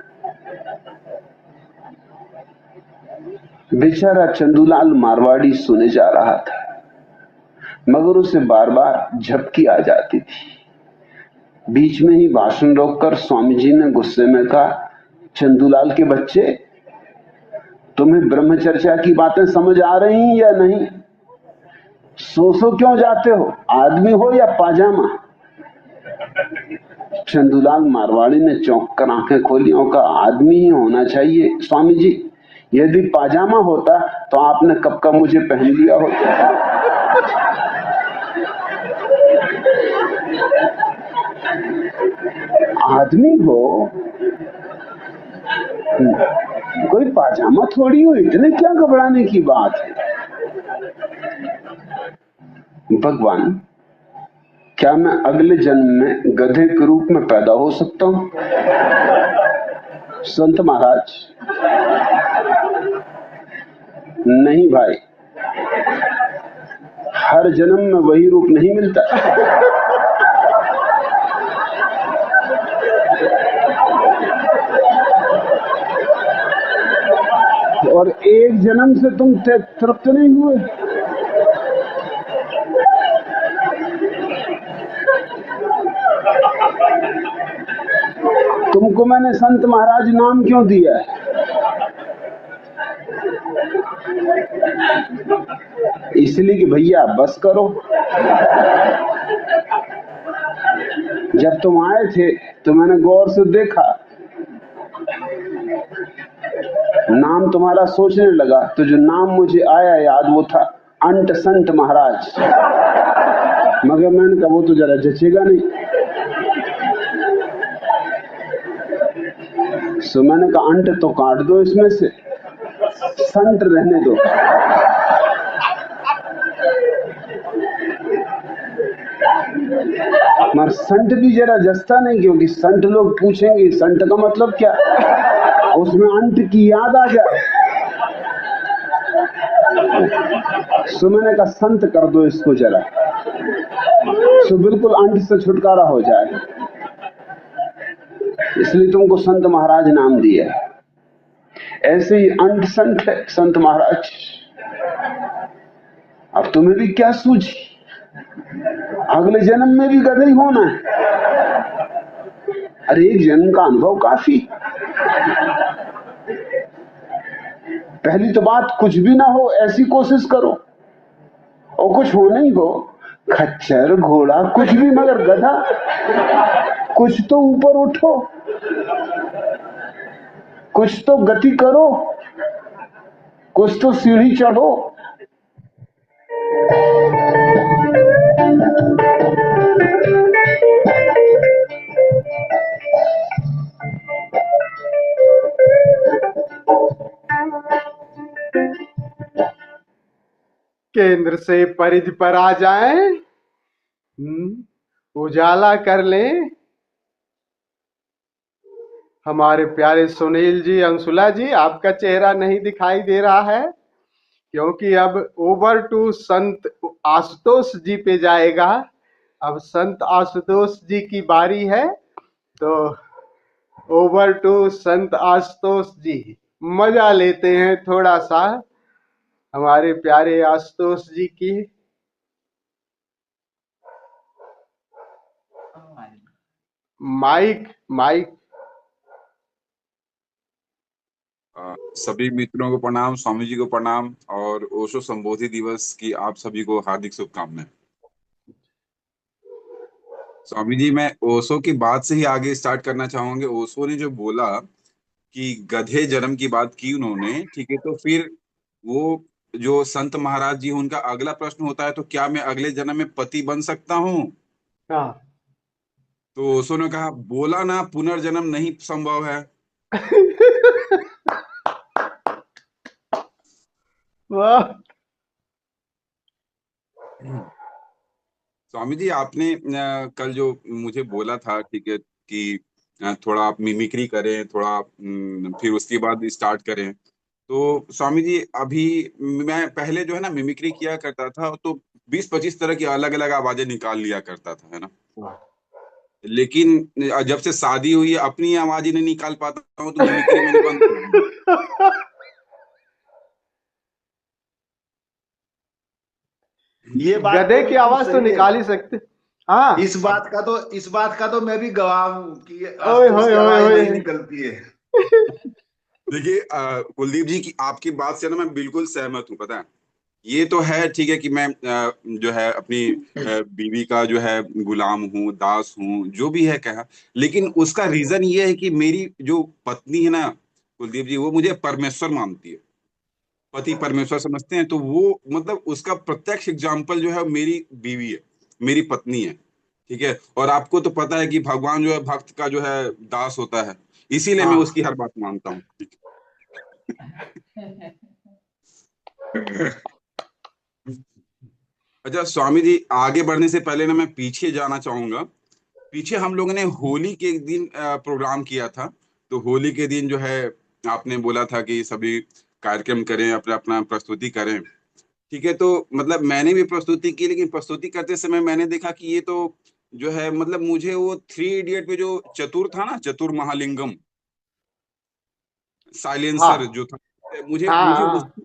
बेचारा चंदूलाल मारवाड़ी सुने जा रहा था, मगर उसे बार बार झपकी आ जाती थी। बीच में ही भाषण रोककर स्वामी जी ने गुस्से में कहा, चंदूलाल के बच्चे, तुम्हें ब्रह्मचर्या की बातें समझ आ रही या नहीं? सो क्यों जाते हो? आदमी हो या पाजामा? चंदूलाल मारवाड़ी ने चौंक कर आंखें खोली और कहा, आदमी ही होना चाहिए स्वामी जी, यदि पाजामा होता तो आपने कब का मुझे पहन लिया होता। आदमी हो, कोई पाजामा थोड़ी हो, इतने क्या घबराने की बात है। भगवान, क्या मैं अगले जन्म में गधे के रूप में पैदा हो सकता हूं? संत महाराज, नहीं भाई, हर जन्म में वही रूप नहीं मिलता। और एक जन्म से तुम तृप्त नहीं हुए। तुमको मैंने संत महाराज नाम क्यों दिया है? इसलिए कि भैया बस करो। जब तुम आए थे तो मैंने गौर से देखा, नाम तुम्हारा सोचने लगा तो जो नाम मुझे आया याद वो था अंट संत महाराज। मगर मैंने कहा वो तो जरा जचेगा नहीं, सो मैंने कहा अंट तो काट दो, इसमें से संत रहने दो। मगर संत भी जरा जचता नहीं, क्योंकि संत लोग पूछेंगे संत का मतलब क्या, उसमें अंत की याद आ जाए। सो मैंने कहा संत कर दो इसको जरा, सो बिल्कुल अंत से छुटकारा हो जाए। इसलिए तुमको संत महाराज नाम दिया। ऐसे ही अंत संत है संत महाराज। अब तुम्हें भी क्या सूझी, अगले जन्म में भी गधे ही होना है। अरे एक जन्म का अनुभव काफी। पहली तो बात, कुछ भी ना हो ऐसी कोशिश करो, और कुछ हो नहीं हो, खच्चर घोड़ा कुछ भी, मगर गधा, कुछ तो ऊपर उठो, कुछ तो गति करो। कुछ तो सीढ़ी चढ़ो। केंद्र से परिधि पर आ जाएं, उजाला कर लें। हमारे प्यारे सुनील जी, अंशुला जी, आपका चेहरा नहीं दिखाई दे रहा है क्योंकि अब ओवर टू संत आशुतोष जी पे जाएगा। अब संत आशुतोष जी की बारी है, तो ओवर टू संत आशुतोष जी। मजा लेते हैं थोड़ा सा हमारे प्यारे आशुतोष जी की। Mic mic. सभी मित्रों को प्रणाम, स्वामी जी को प्रणाम और ओशो संबोधि दिवस की आप सभी को हार्दिक शुभकामनाएं। स्वामी जी, मैं ओशो की बात से ही आगे स्टार्ट करना चाहूंगे। ओशो ने जो बोला कि गधे जन्म की बात की उन्होंने, ठीक है, तो फिर वो जो संत महाराज जी उनका अगला प्रश्न होता है, तो क्या मैं अगले जन्म में पति बन सकता हूँ? हाँ। तो ओशो ने कहा, बोला ना पुनर्जन्म नहीं संभव है। वाह। स्वामी जी, आपने कल जो मुझे बोला था, ठीक है, कि थोड़ा आप मिमिक्री करें, थोड़ा फिर उसके बाद स्टार्ट करें। तो स्वामी जी, अभी मैं पहले जो है ना मिमिक्री किया करता था, तो 20-25 तरह की अलग अलग आवाजें निकाल लिया करता था, है ना। लेकिन जब से शादी हुई है, अपनी आवाज ही नहीं निकाल पाता हूँ, तो मिमिक्री मैंने बंद कर दी। ये बात गधे तो की बिल्कुल आवाज तो सही है। निकाल ही सकते। हाँ। इस बात का तो मैं भी गवाह हूँ कि ओए आशुतोष होए की होए आवाज होए। नहीं निकलती है। देखिए कुलदीप जी की आपकी बात से ना मैं बिल्कुल सहमत हूँ, पता है। ये तो है, ठीक है, कि मैं जो है अपनी बीवी का जो है गुलाम हूँ, दास हूँ, जो भी है कहा। लेकिन उसका रीजन ये है कि मेरी जो पत्नी है ना कुलदीप जी, वो मुझे परमेश्वर मानती है। पति परमेश्वर समझते हैं, तो वो मतलब उसका प्रत्यक्ष एग्जाम्पल जो है मेरी बीवी है, मेरी पत्नी है, ठीक है। और आपको तो पता है कि भगवान जो है भक्त का जो है दास होता है, इसीलिए मैं हाँ। उसकी हर बात मानता हूँ। अच्छा स्वामी जी, आगे बढ़ने से पहले ना मैं पीछे जाना चाहूंगा। पीछे हम लोगों ने होली के एक दिन प्रोग्राम किया था। तो होली के दिन जो है आपने बोला था कि सभी कार्यक्रम करें, अपना अपना प्रस्तुति करें, ठीक है। तो मतलब मैंने भी प्रस्तुति की, लेकिन प्रस्तुति करते समय मैंने देखा कि ये तो जो है मतलब मुझे वो 3 इडियट में जो चतुर था ना, चतुर महालिंगम, हाँ। साइलेंसर जो था, मुझे हाँ। मुझे उस हाँ।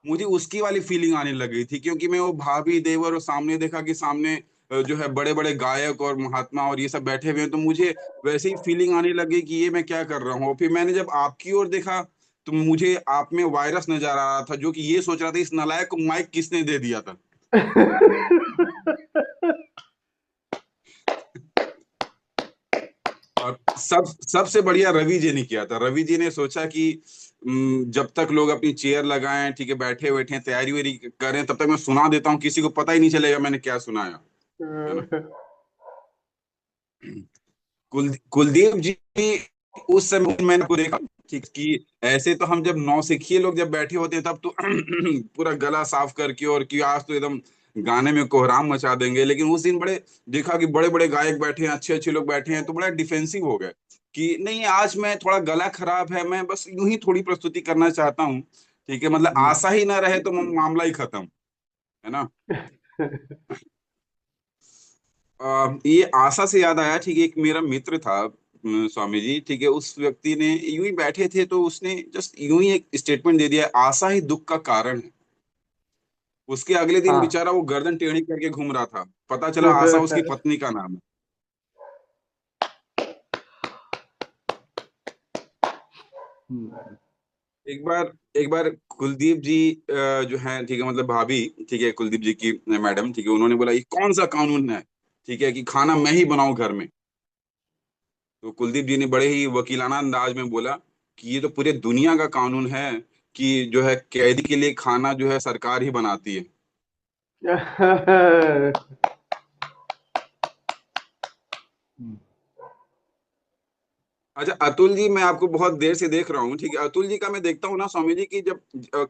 मुझे उसकी वाली फीलिंग आने लग गई थी, क्योंकि मैं वो भाभी देवर और सामने देखा कि सामने जो है बड़े बड़े गायक और महात्मा और ये सब बैठे हुए हैं, तो मुझे वैसे ही फीलिंग आने लगी कि ये मैं क्या कर रहा हूँ। फिर मैंने जब आपकी ओर देखा, तो मुझे आप में वायरस नजर आ रहा था, जो कि ये सोच रहा था इस नालायक को माइक किसने दे दिया था। और सबसे बढ़िया रवि जी ने किया था। रवि जी ने सोचा कि जब तक लोग अपनी चेयर लगाएं, ठीक है, बैठे बैठे तैयारी वैयारी करें, तब तक मैं सुना देता हूँ, किसी को पता ही नहीं चलेगा मैंने क्या सुनाया, है ना। कुलदीप जी, उस समय मैंने आपको देखा, ठीक, कि ऐसे तो हम जब नौसिखिए लोग जब बैठे होते हैं, तब तो पूरा गला साफ करके और कि आज तो एकदम गाने में कोहराम मचा देंगे। लेकिन उस दिन बड़े देखा कि बड़े बड़े गायक बैठे हैं, अच्छे अच्छे लोग बैठे हैं, तो बड़ा डिफेंसिव हो गए कि नहीं, आज मैं थोड़ा गला खराब है, मैं बस यूं ही थोड़ी प्रस्तुति करना चाहता हूँ, ठीक है, मतलब आशा ही ना रहे तो मामला ही खत्म, है ना। ये आशा से याद आया, ठीक है, एक मेरा मित्र था स्वामी जी, ठीक है, उस व्यक्ति ने यूं ही बैठे थे, तो उसने जस्ट यूं ही एक स्टेटमेंट दे दिया, आशा ही दुख का कारण है। उसके अगले दिन हाँ। बेचारा वो गर्दन टेढ़ी करके घूम रहा था, पता चला आशा उसकी पत्नी का नाम है। एक बार कुलदीप जी जो है, ठीक है, मतलब भाभी, ठीक है, कुलदीप जी की मैडम, ठीक है, उन्होंने बोला ये कौन सा कानून है, ठीक है, कि खाना मैं ही बनाऊं घर में। तो कुलदीप जी ने बड़े ही वकीलाना अंदाज में बोला कि ये तो पूरे दुनिया का कानून है कि जो है कैदी के लिए खाना जो है सरकार ही बनाती है। अच्छा अतुल जी, मैं आपको बहुत देर से देख रहा हूँ, ठीक है। अतुल जी का मैं देखता हूँ ना स्वामी जी की, जब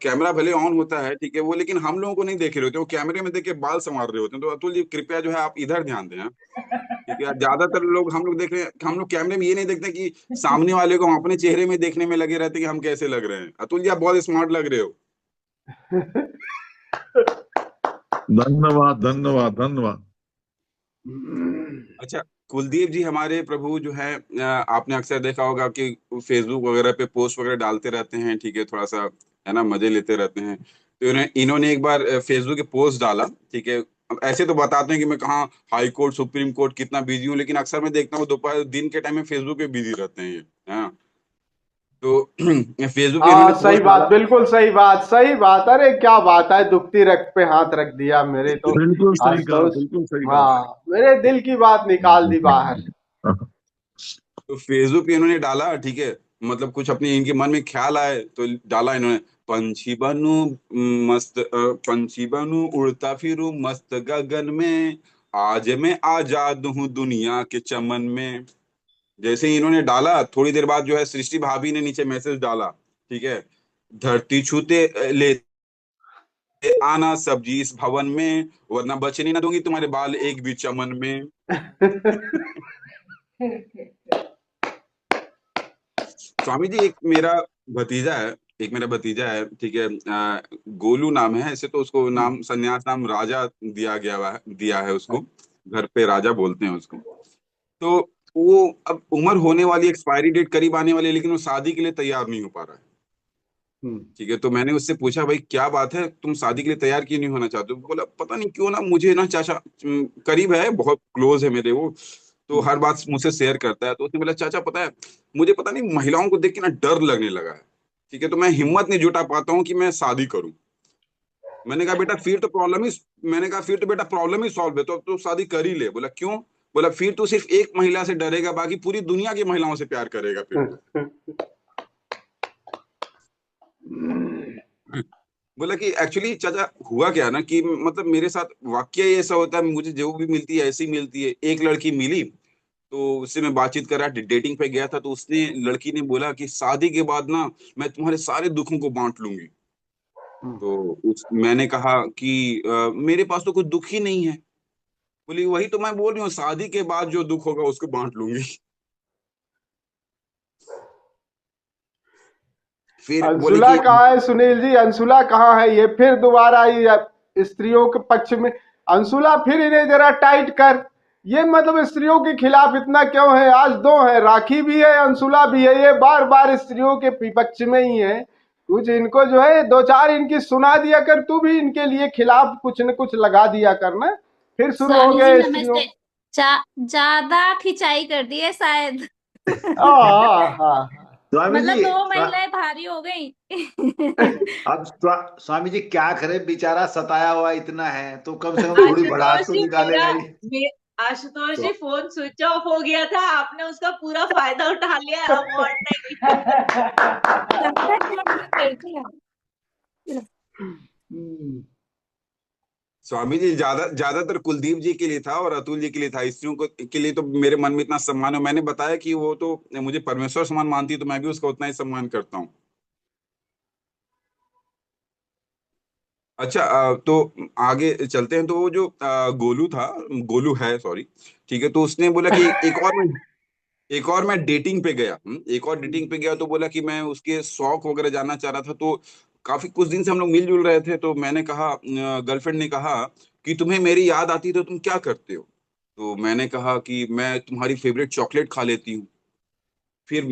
कैमरा भले ऑन होता है, ठीक है, वो लेकिन हम लोगों को नहीं देख रहे होते, वो कैमरे में देख के बाल संवार रहे होते हैं। तो अतुल जी कृपया जो है आप इधर ध्यान दें, हाँ? ठीक है। ज्यादातर लोग हम लोग देख रहे हैं, हम लोग कैमरे में ये नहीं देखते कि सामने वाले को हम अपने चेहरे में देखने में लगे रहते हैं कि हम कैसे लग रहे हैं। अतुल जी आप बहुत स्मार्ट लग रहे हो। धन्यवाद धन्यवाद धन्यवाद। अच्छा कुलदीप जी हमारे प्रभु जो है, आपने अक्सर देखा होगा कि फेसबुक वगैरह पे पोस्ट वगैरह डालते रहते हैं, ठीक है, थोड़ा सा है ना मजे लेते रहते हैं। तो इन्होंने एक बार फेसबुक पे पोस्ट डाला, ठीक है। अब ऐसे तो बताते हैं कि मैं कहाँ हाई कोर्ट सुप्रीम कोर्ट कितना बिजी हूँ, लेकिन अक्सर मैं देखता हूँ दोपहर दिन के टाइम में फेसबुक पे बिजी रहते हैं ये, हाँ। तो फेसबुक पे हाँ इन्होंने सही पोस्ट बात, डाला। बिल्कुल सही बात, सही बात। अरे क्या बात है, दुखती रग पे हाथ रख दिया मेरे तो। बिल्कुल आज सही तो कहा, बिल्कुल सही हाँ, मेरे दिल की बात निकाल दी बाहर। कहा। तो फेसबुक पे इन्होंने डाला, ठीक है, मतलब कुछ अपने इनके मन में ख्याल आए तो डाला इन्होंने, पंछी बनूं मस्त पंछी बनूं उड़ता फिरूं मस्त गगन में, आज मैं आजाद हूँ दुनिया के चमन में। जैसे ही इन्होंने डाला, थोड़ी देर बाद जो है सृष्टि भाभी ने नीचे मैसेज डाला, ठीक है, धरती छूते ले आना सब्जी इस भवन में, वरना बचने ना दूंगी तुम्हारे बाल एक भी चमन में। स्वामी जी एक मेरा भतीजा है, ठीक है, गोलू नाम है, ऐसे तो उसको नाम संन्यास नाम राजा दिया है उसको, घर पे राजा बोलते हैं उसको। तो वो अब उम्र होने वाली, एक्सपायरी डेट करीब आने वाली है, लेकिन वो शादी के लिए तैयार नहीं हो पा रहा है, ठीक है। तो मैंने उससे पूछा भाई क्या बात है, तुम शादी के लिए तैयार क्यों नहीं होना चाहते हो? बोला पता नहीं क्यों ना, मुझे ना चाचा करीब है, बहुत क्लोज है मेरे वो, तो हर बात मुझसे शेयर करता है। तो उसने बोला चाचा पता है, मुझे पता नहीं महिलाओं को देख के ना डर लगने लगा है, ठीक है, तो मैं हिम्मत नहीं जुटा पाता हूँ कि मैं शादी करूं। मैंने कहा बेटा फिर तो प्रॉब्लम ही मैंने कहा फिर तो बेटा प्रॉब्लम ही सॉल्व है, तो शादी कर ही ले। बोला क्यों? बोला फिर तो सिर्फ एक महिला से डरेगा, बाकी पूरी दुनिया की महिलाओं से प्यार करेगा फिर तो। बोला कि एक्चुअली चाचा हुआ क्या ना कि मतलब मेरे साथ वाकया ही ऐसा होता है, मुझे जो भी मिलती है ऐसी मिलती है। एक लड़की मिली तो उससे मैं बातचीत कर रहा, डेटिंग पे गया था, तो उसने लड़की ने बोला कि शादी के बाद ना मैं तुम्हारे सारे दुखों को बांट लूंगी। तो मैंने कहा कि मेरे पास तो कुछ दुख ही नहीं है। बोली वही तो मैं बोल रही हूँ, शादी के बाद जो दुख होगा उसको बांट लूंगी। फिर बोले अंशुला कि कहाँ है सुनील जी? अंशुला कहाँ है? ये फिर दोबारा आई स्त्रियों के पक्ष में। अंशुला फिर इन्हें जरा टाइट कर। ये मतलब स्त्रियों के खिलाफ इतना क्यों है? आज दो है, राखी भी है, अंशुला भी है, ये बार बार स्त्रियों के पक्ष में ही है। कुछ इनको जो है दो चार इनकी सुना दिया कर, तू भी इनके लिए खिलाफ कुछ न कुछ लगा दिया करना। फिर शुरू हो स्वामी जी गए स्त्रियों। नमस्ते। ज्यादा खिंचाई कर दी है शायद। हाँ हाँ स्वामी मतलब जी दो महिलाएं भारी हो गई। अब स्वामी जी क्या करे, बेचारा सताया हुआ इतना है, तो कम से कम थोड़ी भड़ास आशुतोष तो जी निकालेगा ही। आशुतोष जी फोन स्विच ऑफ हो गया था, आपने उसका पूरा फायदा उठा लिया, अब और नहीं। ज्यादा खिलाड़ी कर दिया। स्वामी जी ज्यादातर कुलदीप जी के लिए था और अतुल जी के लिए था। स्त्रियों को के लिए तो मेरे मन में इतना सम्मान है। मैंने बताया कि वो तो मुझे परमेश्वर समान मानती है, तो मैं भी उसका उतना ही सम्मान करता हूँ। अच्छा तो आगे चलते हैं। तो वो जो गोलू था, गोलू है सॉरी, ठीक है, तो उसने बोला कि एक और मैं डेटिंग पे गया, एक और डेटिंग पे गया, तो बोला कि मैं उसके शौक वगैरह जानना चाह रहा था। तो काफी कुछ दिन से हम लोग मिलजुल रहे थे, तो मैंने कहा, गर्लफ्रेंड ने कहा कि तुम्हें मेरी याद आती है तो तुम क्या करते हो? तो मैंने कहा कि मैं तुम्हारी फेवरेट चॉकलेट खा लेती हूँ। फिर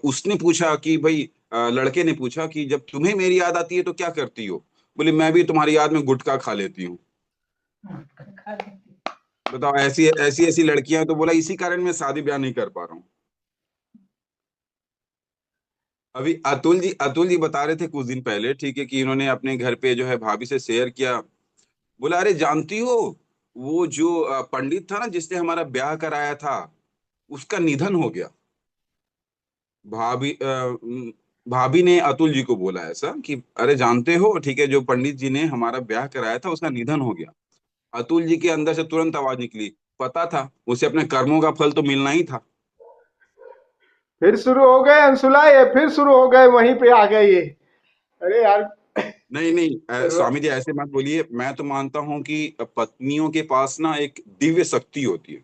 उसने पूछा कि भाई, लड़के ने पूछा कि जब तुम्हें मेरी याद आती है तो क्या करती हो? बोले मैं भी तुम्हारी याद में गुटखा खा लेती हूँ। बताओ, ऐसी ऐसी ऐसी लड़कियां हैं। तो बोला इसी कारण मैं शादी ब्याह नहीं कर पा रहा हूँ। अभी अतुल जी बता रहे थे कुछ दिन पहले, ठीक है, कि इन्होंने अपने घर पे जो है भाभी से शेयर किया। बोला अरे जानती हो, वो जो पंडित था ना जिसने हमारा ब्याह कराया था, उसका निधन हो गया। भाभी भाभी ने अतुल जी को बोला ऐसा कि अरे जानते हो, ठीक है, जो पंडित जी ने हमारा ब्याह कराया था उसका निधन हो गया। अतुल जी के अंदर से तुरंत आवाज निकली, पता था उसे अपने कर्मों का फल तो मिलना ही था। फिर शुरू हो गए अंशुला, ये फिर शुरू हो गए, वहीं पे आ गए ये। अरे यार। नहीं नहीं, र- स्वामी जी ऐसे मत बोलिए। मैं तो मानता हूँ कि पत्नियों के पास ना एक दिव्य शक्ति होती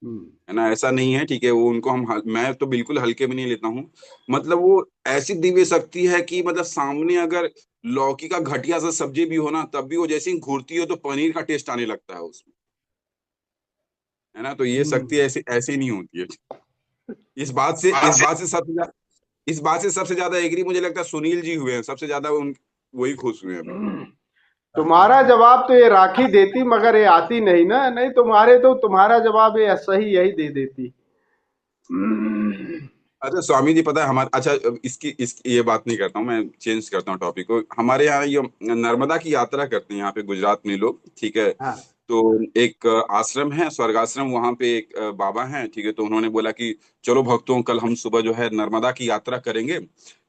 हम्म, है ना, ऐसा नहीं है, ठीक है, वो उनको मैं तो बिल्कुल हल्के में नहीं लेता हूँ। मतलब वो ऐसी दिव्य शक्ति है कि मतलब सामने अगर लौकी का घटिया सा सब्जी भी हो ना, तब भी वो जैसे ही घूरती हो तो पनीर का टेस्ट आने लगता है उसमें, है ना। तो ये हम्म। शक्ति ऐसे ऐसे नहीं होती है। इस बात से सबसे ज्यादा एग्री मुझे लगता है सुनील जी हुए हैं, सबसे ज्यादा उन वही खुश हुए हैं अभी। तुम्हारा जवाब तो ये राखी देती, मगर ये आती नहीं ना, नहीं तुम्हारे तो तुम्हारा जवाब ये सही यही दे देती। अच्छा स्वामी जी, पता है हमारे, अच्छा इसकी ये बात नहीं करता हूँ, मैं चेंज करता हूँ टॉपिक को। हमारे यहाँ ये नर्मदा की यात्रा करते हैं यहाँ पे गुजरात में लोग, ठीक है। हाँ। तो एक आश्रम है, स्वर्ग आश्रम, वहां पे एक बाबा हैं, ठीक है। तो उन्होंने बोला कि चलो भक्तों, कल हम सुबह जो है नर्मदा की यात्रा करेंगे।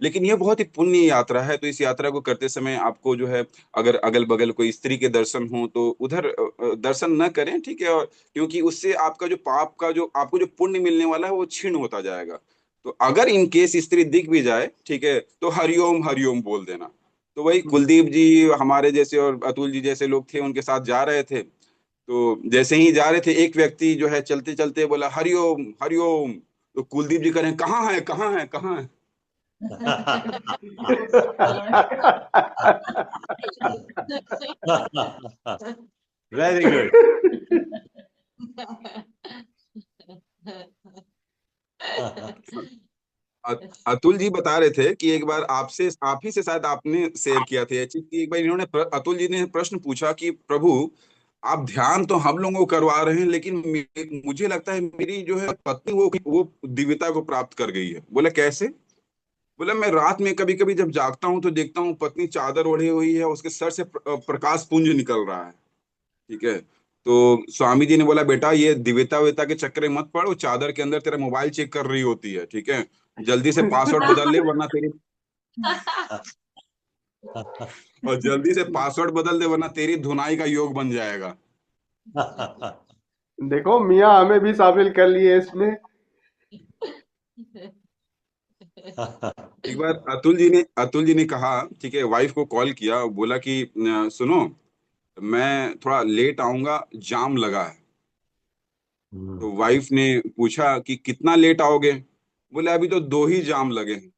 लेकिन ये बहुत ही पुण्य यात्रा है, तो इस यात्रा को करते समय आपको जो है, अगर अगल बगल कोई स्त्री के दर्शन हो तो उधर दर्शन न करें, ठीक है। और क्योंकि उससे आपका जो पाप का जो आपको जो पुण्य मिलने वाला है वो क्षीण होता जाएगा। तो अगर इन केस स्त्री दिख भी जाए, ठीक है, तो हरिओम हरिओम बोल देना। तो वही कुलदीप जी हमारे जैसे और अतुल जी जैसे लोग थे, उनके साथ जा रहे थे। तो जैसे ही जा रहे थे, एक व्यक्ति जो है चलते चलते बोला हरिओम हरिओम। तो कुलदीप जी कह रहे हैं, कहाँ है कहाँ है कहाँ है। Very good. अतुल जी बता रहे थे कि एक बार आपसे, आप ही से शायद आपने शेयर किया था ये चीज कि एक बार इन्होंने अतुल जी ने प्रश्न पूछा कि प्रभु, आप ध्यान तो हम लोगों को करवा रहे हैं, लेकिन मुझे लगता है मेरी जो है पत्नी वो दिव्यता को प्राप्त कर गई है। बोले कैसे? बोले मैं रात में कभी कभी जब जागता हूँ तो देखता हूँ पत्नी चादर ओढ़ी हुई है, उसके सर से प्रकाश पुंज निकल रहा है, ठीक है। तो स्वामी जी ने बोला बेटा, ये दिव्यता वेता के चक्कर में मत पड़, वो चादर के अंदर तेरा मोबाइल चेक कर रही होती है, ठीक है। जल्दी से पासवर्ड बदल ले वरना तेरी और जल्दी से पासवर्ड बदल दे वरना तेरी धुनाई का योग बन जाएगा। देखो मियाँ हमें भी शामिल कर लिए इसमें। एक बार अतुल जी ने कहा, ठीक है, वाइफ को कॉल किया, बोला कि सुनो, मैं थोड़ा लेट आऊंगा, जाम लगा है। तो वाइफ ने पूछा कि कितना लेट आओगे? बोले अभी तो 2 ही जाम लगे हैं।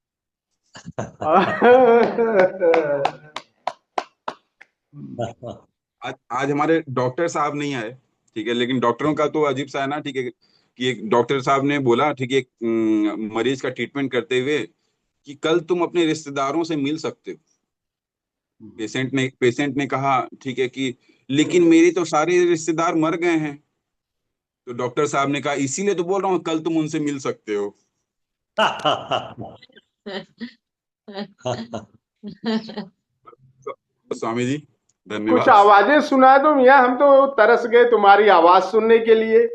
आज हमारे डॉक्टर साहब नहीं आए, ठीक है, लेकिन डॉक्टरों का तो अजीब सा है ना, ठीक है, कि एक डॉक्टर साहब ने बोला, ठीक है, एक मरीज का ट्रीटमेंट करते हुए कि कल तुम अपने रिश्तेदारों से मिल सकते हो। पेशेंट ने कहा, ठीक है, कि लेकिन मेरे तो सारे रिश्तेदार मर गए हैं। तो डॉक्टर साहब ने कहा इसीलिए तो बोल रहा हूँ कल तुम उनसे मिल सकते हो। तो स्वामी जी कुछ धन्यवाद। आवाजें सुना दो मियाँ, हम तो तरस गए तुम्हारी आवाज सुनने के लिए।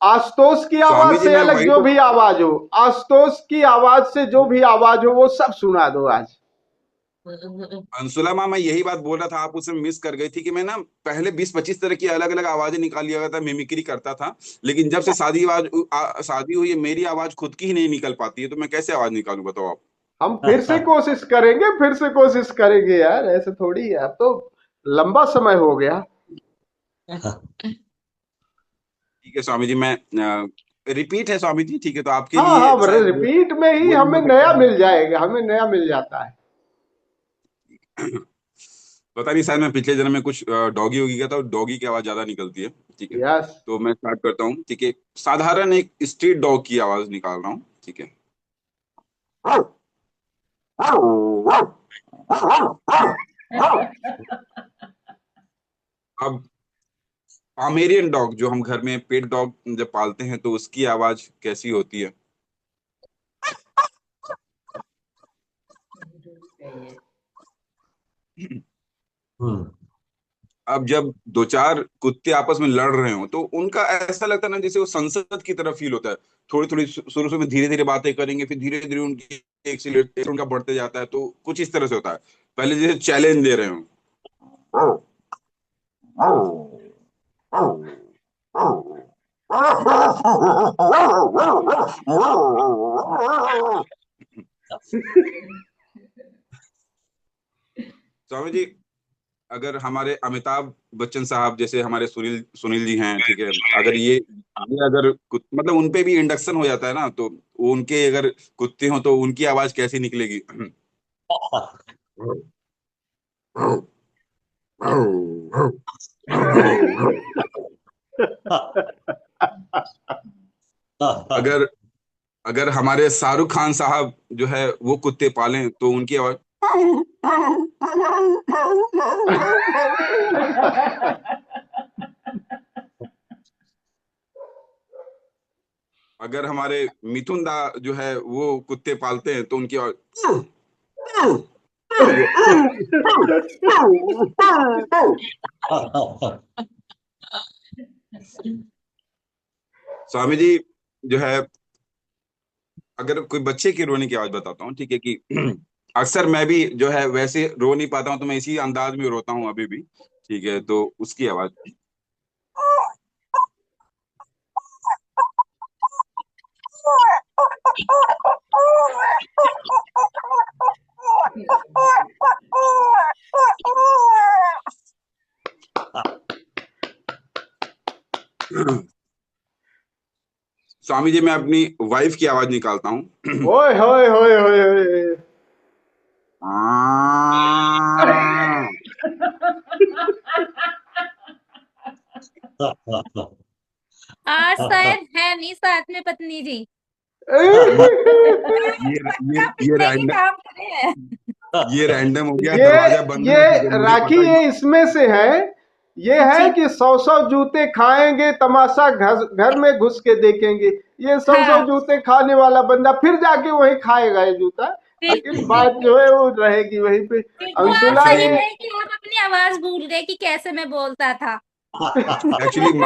आशुतोष की आवाज स्वामी जी से मैं अलग वही जो तो, भी आवाज हो, आशुतोष की आवाज से जो भी आवाज हो वो सब सुना दो आज। अंशुला माँ, मैं यही बात बोल रहा था, आप उसमें मिस कर गई थी कि मैं ना पहले 20-25 तरह की अलग अलग आवाजें निकाल लिया करता, मिमिक्री करता था। लेकिन जब से शादी हुई है, मेरी आवाज खुद की ही नहीं निकल पाती है, तो मैं कैसे आवाज निकालूं बताओ आप। हम फिर से कोशिश करेंगे यार, ऐसे थोड़ी है, अब तो लंबा समय हो गया। ठीक है स्वामी जी, मैं रिपीट है स्वामी जी, ठीक है, तो आपके हाँ हाँ, लिए शायद रिपीट में ही बोरिंग हमें हो नया सकता है। मिल जाएगा, हमें नया मिल जाता है। पता नहीं, शायद मैं पिछले जन्म में कुछ डॉगी होगी गया था, और डॉगी की आवाज ज्यादा निकलती है, ठीक है। यस। तो मैं स्टार्ट करता हूँ, ठीक है। साधारण एक स्ट्रीट डॉग की आवाज निकाल रहा हूँ, ठीक है। अब पामेरियन डॉग, जो हम घर में पेट डॉग जब पालते हैं तो उसकी आवाज कैसी होती है? अब जब दो चार कुत्ते आपस में लड़ रहे हो तो उनका ऐसा लगता है ना जैसे वो संसद की तरह फील होता है। थोड़ी थोड़ी शुरू शुरू में धीरे धीरे बातें करेंगे, फिर धीरे धीरे उनकी एक्सीलरेशन उनका बढ़ते जाता है, तो कुछ इस तरह से होता है। पहले जैसे चैलेंज दे रहे हो। स्वामी जी, अगर हमारे अमिताभ बच्चन साहब जैसे हमारे सुनील सुनील जी हैं, ठीक है, अगर ये अगर मतलब उनपे भी इंडक्शन हो जाता है ना, तो वो उनके अगर कुत्ते हो तो उनकी आवाज कैसी निकलेगी? अगर अगर हमारे शाहरुख खान साहब जो है वो कुत्ते पालें तो उनकी आवाज। अगर हमारे मिथुन दा जो है वो कुत्ते पालते हैं तो उनकी आवाज। स्वामी जी जो है, अगर कोई बच्चे की रोने की आवाज बताता हूँ, ठीक है, कि अक्सर मैं भी जो है वैसे रो नहीं पाता हूँ, तो मैं इसी अंदाज में रोता हूँ अभी भी, ठीक है, तो उसकी आवाज। स्वामी जी, मैं अपनी वाइफ की आवाज निकालता हूँ। ओए होए होए होए होए। आज शायद है नहीं साथ में पत्नी जी। ये पिटने के रैंडम काम करे हैं। ये रैंडम हो गया, ये दरवाजा बंद है, ठीक है, मुझे राखी पता ये इसमें से है, ये है जी कि 100 जूते खाएंगे, तमाशा घर में घुस के देखेंगे। ये 100 हाँ जूते खाने वाला बंदा फिर जाके वही खाएगा ये जूता, लेकिन बात जो है वो रहेगी वहीं पे। फिर तो आप अंशुला सही एक्चुअली ये में कि आप अपनी आवाज भूल गए कि कैसे मैं बोलता था। एक्चुअली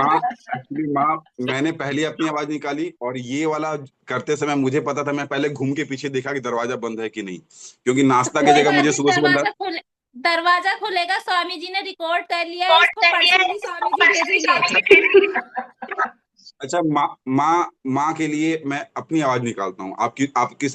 माँ मैंने पहले अपनी आवाज निकाली, और ये वाला करते समय मुझे पता था, मैं पहले घूम के पीछे देखा कि दरवाजा बंद है कि नहीं, क्योंकि नाश्ता की कोई जगह बात मुझे नहीं, सुबह सुबह दरवाजा खुलेगा। स्वामी जी ने रिकॉर्ड कर लिया है, इसको पर्सनली स्वामी जी भेजेंगे। अच्छा, माँ के लिए मैं अपनी आवाज निकालता हूँ, आपकी आपकी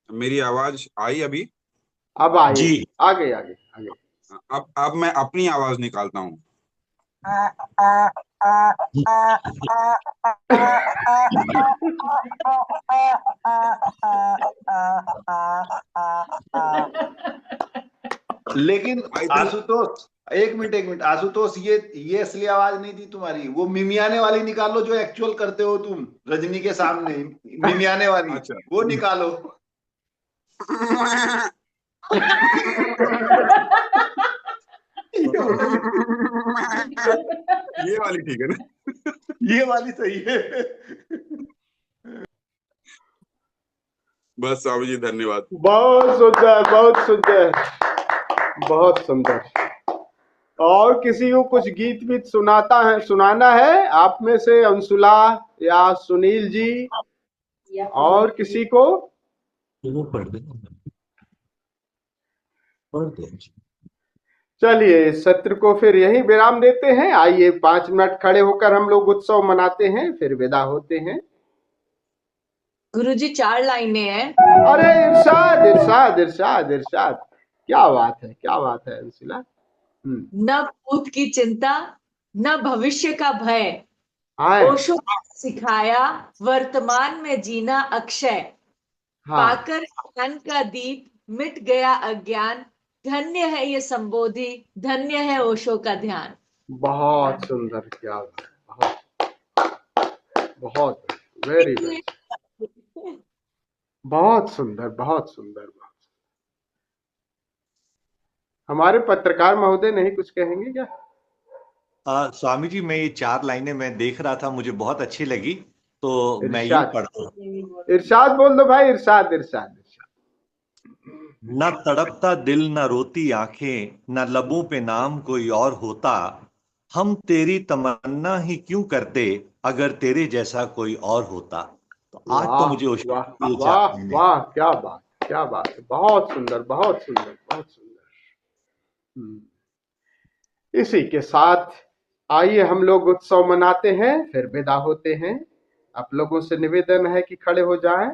मेरी आवाज आई अभी? अब आए, आगे आगे आगे। अब मैं अपनी आवाज निकालता हूँ। लेकिन आई थिंक आशुतोष, एक मिनट आशुतोष, ये असली आवाज नहीं थी तुम्हारी, वो मिमियाने वाली निकालो जो एक्चुअल करते हो तुम रजनी के सामने, मिमियाने वाली अच्छा। वो निकालो। ये वाली ठीक है ना? ये वाली सही है। बस स्वामी जी, धन्यवाद। बहुत सुंदर, बहुत सुंदर, बहुत सुंदर। और किसी को कुछ गीत बीत सुनाना है आप में से, अंशुला या सुनील जी, और किसी को? चलिए सत्र को फिर यहीं विराम देते हैं। आइए 5 मिनट खड़े होकर हम लोग उत्सव मनाते हैं, फिर विदा होते हैं। गुरुजी 4 लाइनें हैं। अरे इरशाद इरशाद इरशाद इरशाद, क्या बात है, क्या बात है अंशुला। न भूत की चिंता, न भविष्य का भय, आए, ओशो ने सिखाया वर्तमान में जीना अक्षय। हाँ, पाकर ज्ञान का दीप मिट गया अज्ञान, धन्य है ये संबोधि, धन्य है ओशो का ध्यान। बहुत सुंदर, क्या बात है, बहुत बहुत, वेरी वेरी, बहुत सुंदर, बहुत सुंदर। हमारे पत्रकार महोदय नहीं कुछ कहेंगे क्या? स्वामी जी, मैं ये 4 लाइनें मैं देख रहा था, मुझे बहुत अच्छी लगी, तो मैं यूं इरशाद पढ़ता हूं। इरशाद बोल दो भाई, इरशाद इरशाद इरशाद। न तड़पता दिल, न रोती आंखें, न लबों पे नाम कोई और होता, हम तेरी तमन्ना ही क्यों करते, अगर तेरे जैसा कोई और होता। तो आज तो वाह मुझे ओशो वाह की ये 4 वाह लाइनें वाह, क्या बात है, बहुत सुंदर बहुत सुंदर बहुत सुंदर। इसी के साथ आइए हम लोग उत्सव मनाते हैं, फिर विदा होते हैं। आप लोगों से निवेदन है कि खड़े हो जाएं।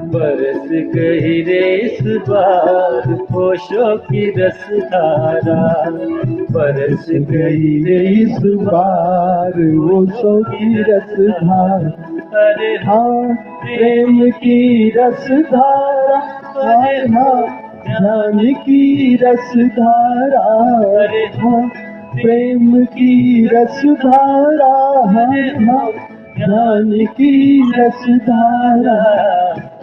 बरस गई रे इस बार होशों की रसधारा, बरस गई रे इस बार होशों की रसधारा। अरे हाँ प्रेम की रसधारा, अरे हाँ ज्ञान की रसधारा, अरे हाँ प्रेम की रसधारा, अरे हाँ ज्ञान की रसधारा।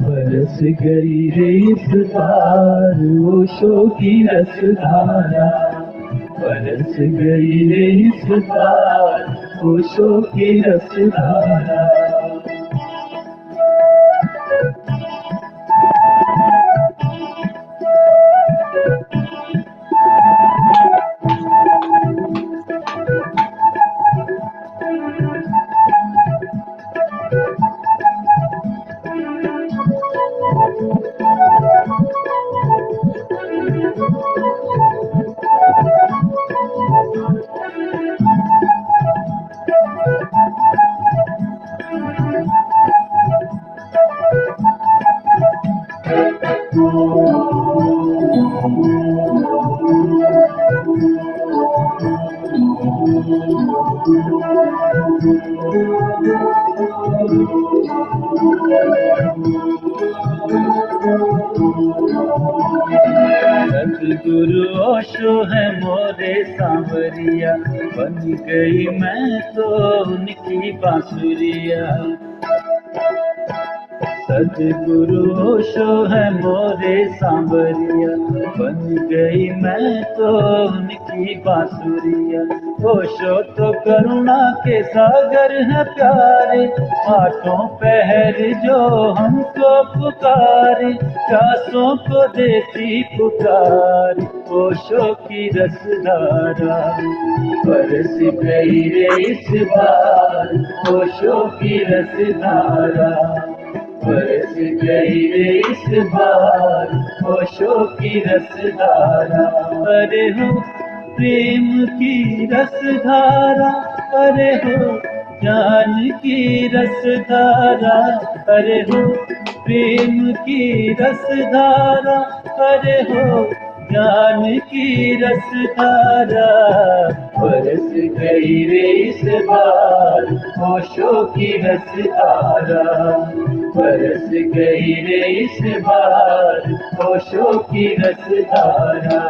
बरस गई रे इस बार ओशो की रसधारा, बरस गई रे इस बार ओशो की रसधारा। सतगुरु ओशो है मोरे सांवरिया, बन गई मैं तो उनकी बांसुरिया। सतगुरु ओशो है मोरे सांवरिया, बन गई मैं तो उनकी बांसुरिया। ओशो तो करुणा के सागर है प्यारे, आठों पहर जो हमको पुकारे, प्यासों को देती पुकार ओशो की रसधारा। बरस गई रे इस बार ओशो की रसधारा, बरस गई रे इस बार ओशो की रसधारा। अरे हो प्रेम की रसधारा, अरे हो ज्ञान की रसधारा, अरे हो प्रेम की रसधारा, अरे हो ज्ञान की रसधारा। बरस गई रे इस बार ओशो की रसधारा, बरस गई रे इस बार ओशो की रसधारा।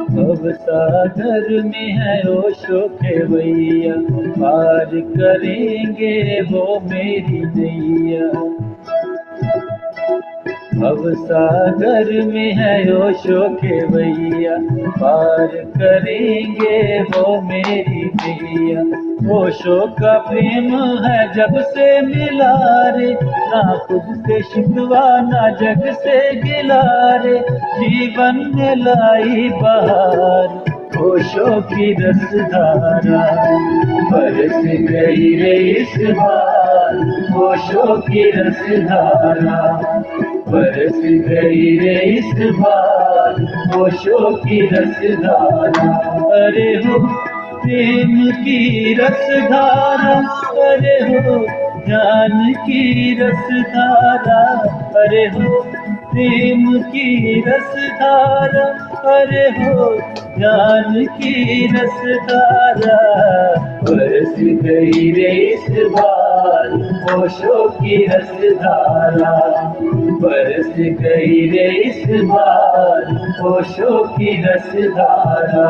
भवसागर में है ओशो खेवैया, पार करेंगे वो मेरी नैया। भवसागर में है ओशो खेवैया, पार करेंगे वो मेरी नैया। ओशो का प्रेम है जब से मिला रे, ना खुद से शिकवा ना जग से गिला रे, जीवन में लाई बहार ओशो की रसधारा। बरस गई रे इस बार बार होशों की रसधारा, बरस गई रे इस बार होशों की रसधारा। अरे हो प्रेम की रसधारा, अरे हो ज्ञान की रसधारा, अरे हो प्रेम की रसधारा, अरे हो ज्ञान की रसधारा, बरस गई रे इस बार होशों की रसधारा, बरस गई रे इस बार होशों की रसधारा।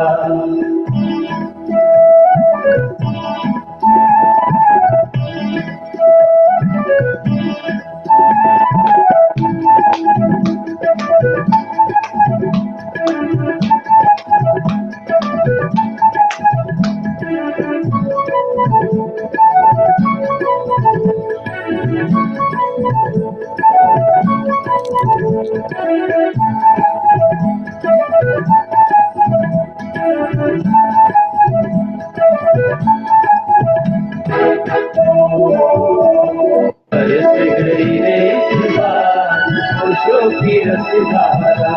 बरस गई रे इस बार होशों की रसधारा,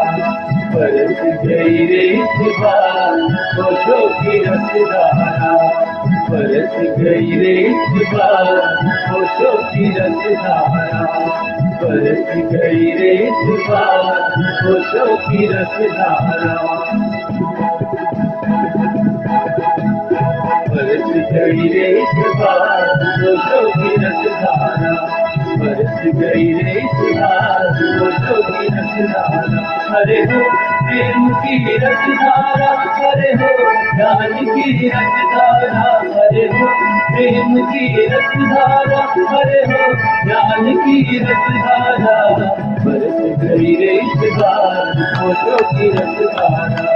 बरस गई रे इस बार होशों की रसधारा, बरस गई रे इस बार होशों की रसधारा, बरस गई रे इस बार होशों की रसधारा, बरस गई रे इस बार होशों की रसधारा, बरस गई रे इस बार होशों की रसधारा। अरे हो प्रेम की रसधारा, अरे हो ज्ञान की रसधारा, अरे हो प्रेम की रसधारा, अरे हो ज्ञान की रसधारा, बरस गई रे इस बार होशों की रसधारा,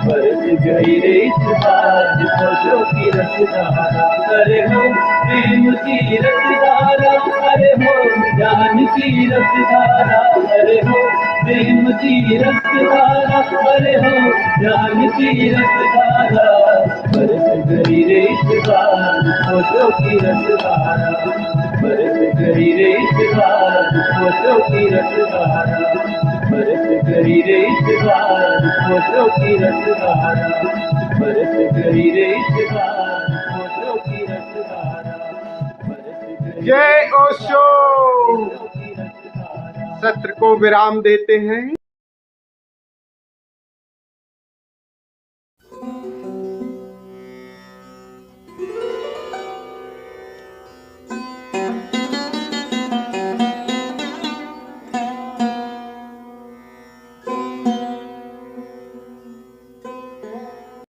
बरस गई रे इस बार होशों की रसधारा। अरे हो प्रेम की रसधारा, अरे हो ज्ञान की रसधारा, अरे हो प्रेम की रसधारा, अरे हो ज्ञान की रसधारा, बरस गई रे इस बार होशों की रसधारा, बरस गई रे इस बार होशों की रसधारा, बरस गई रे इस बार होशों की रसधारा, बरस गई रे इस बार होशों की रसधारा, बरस गई जय ओशो। सत्र को विराम देते हैं।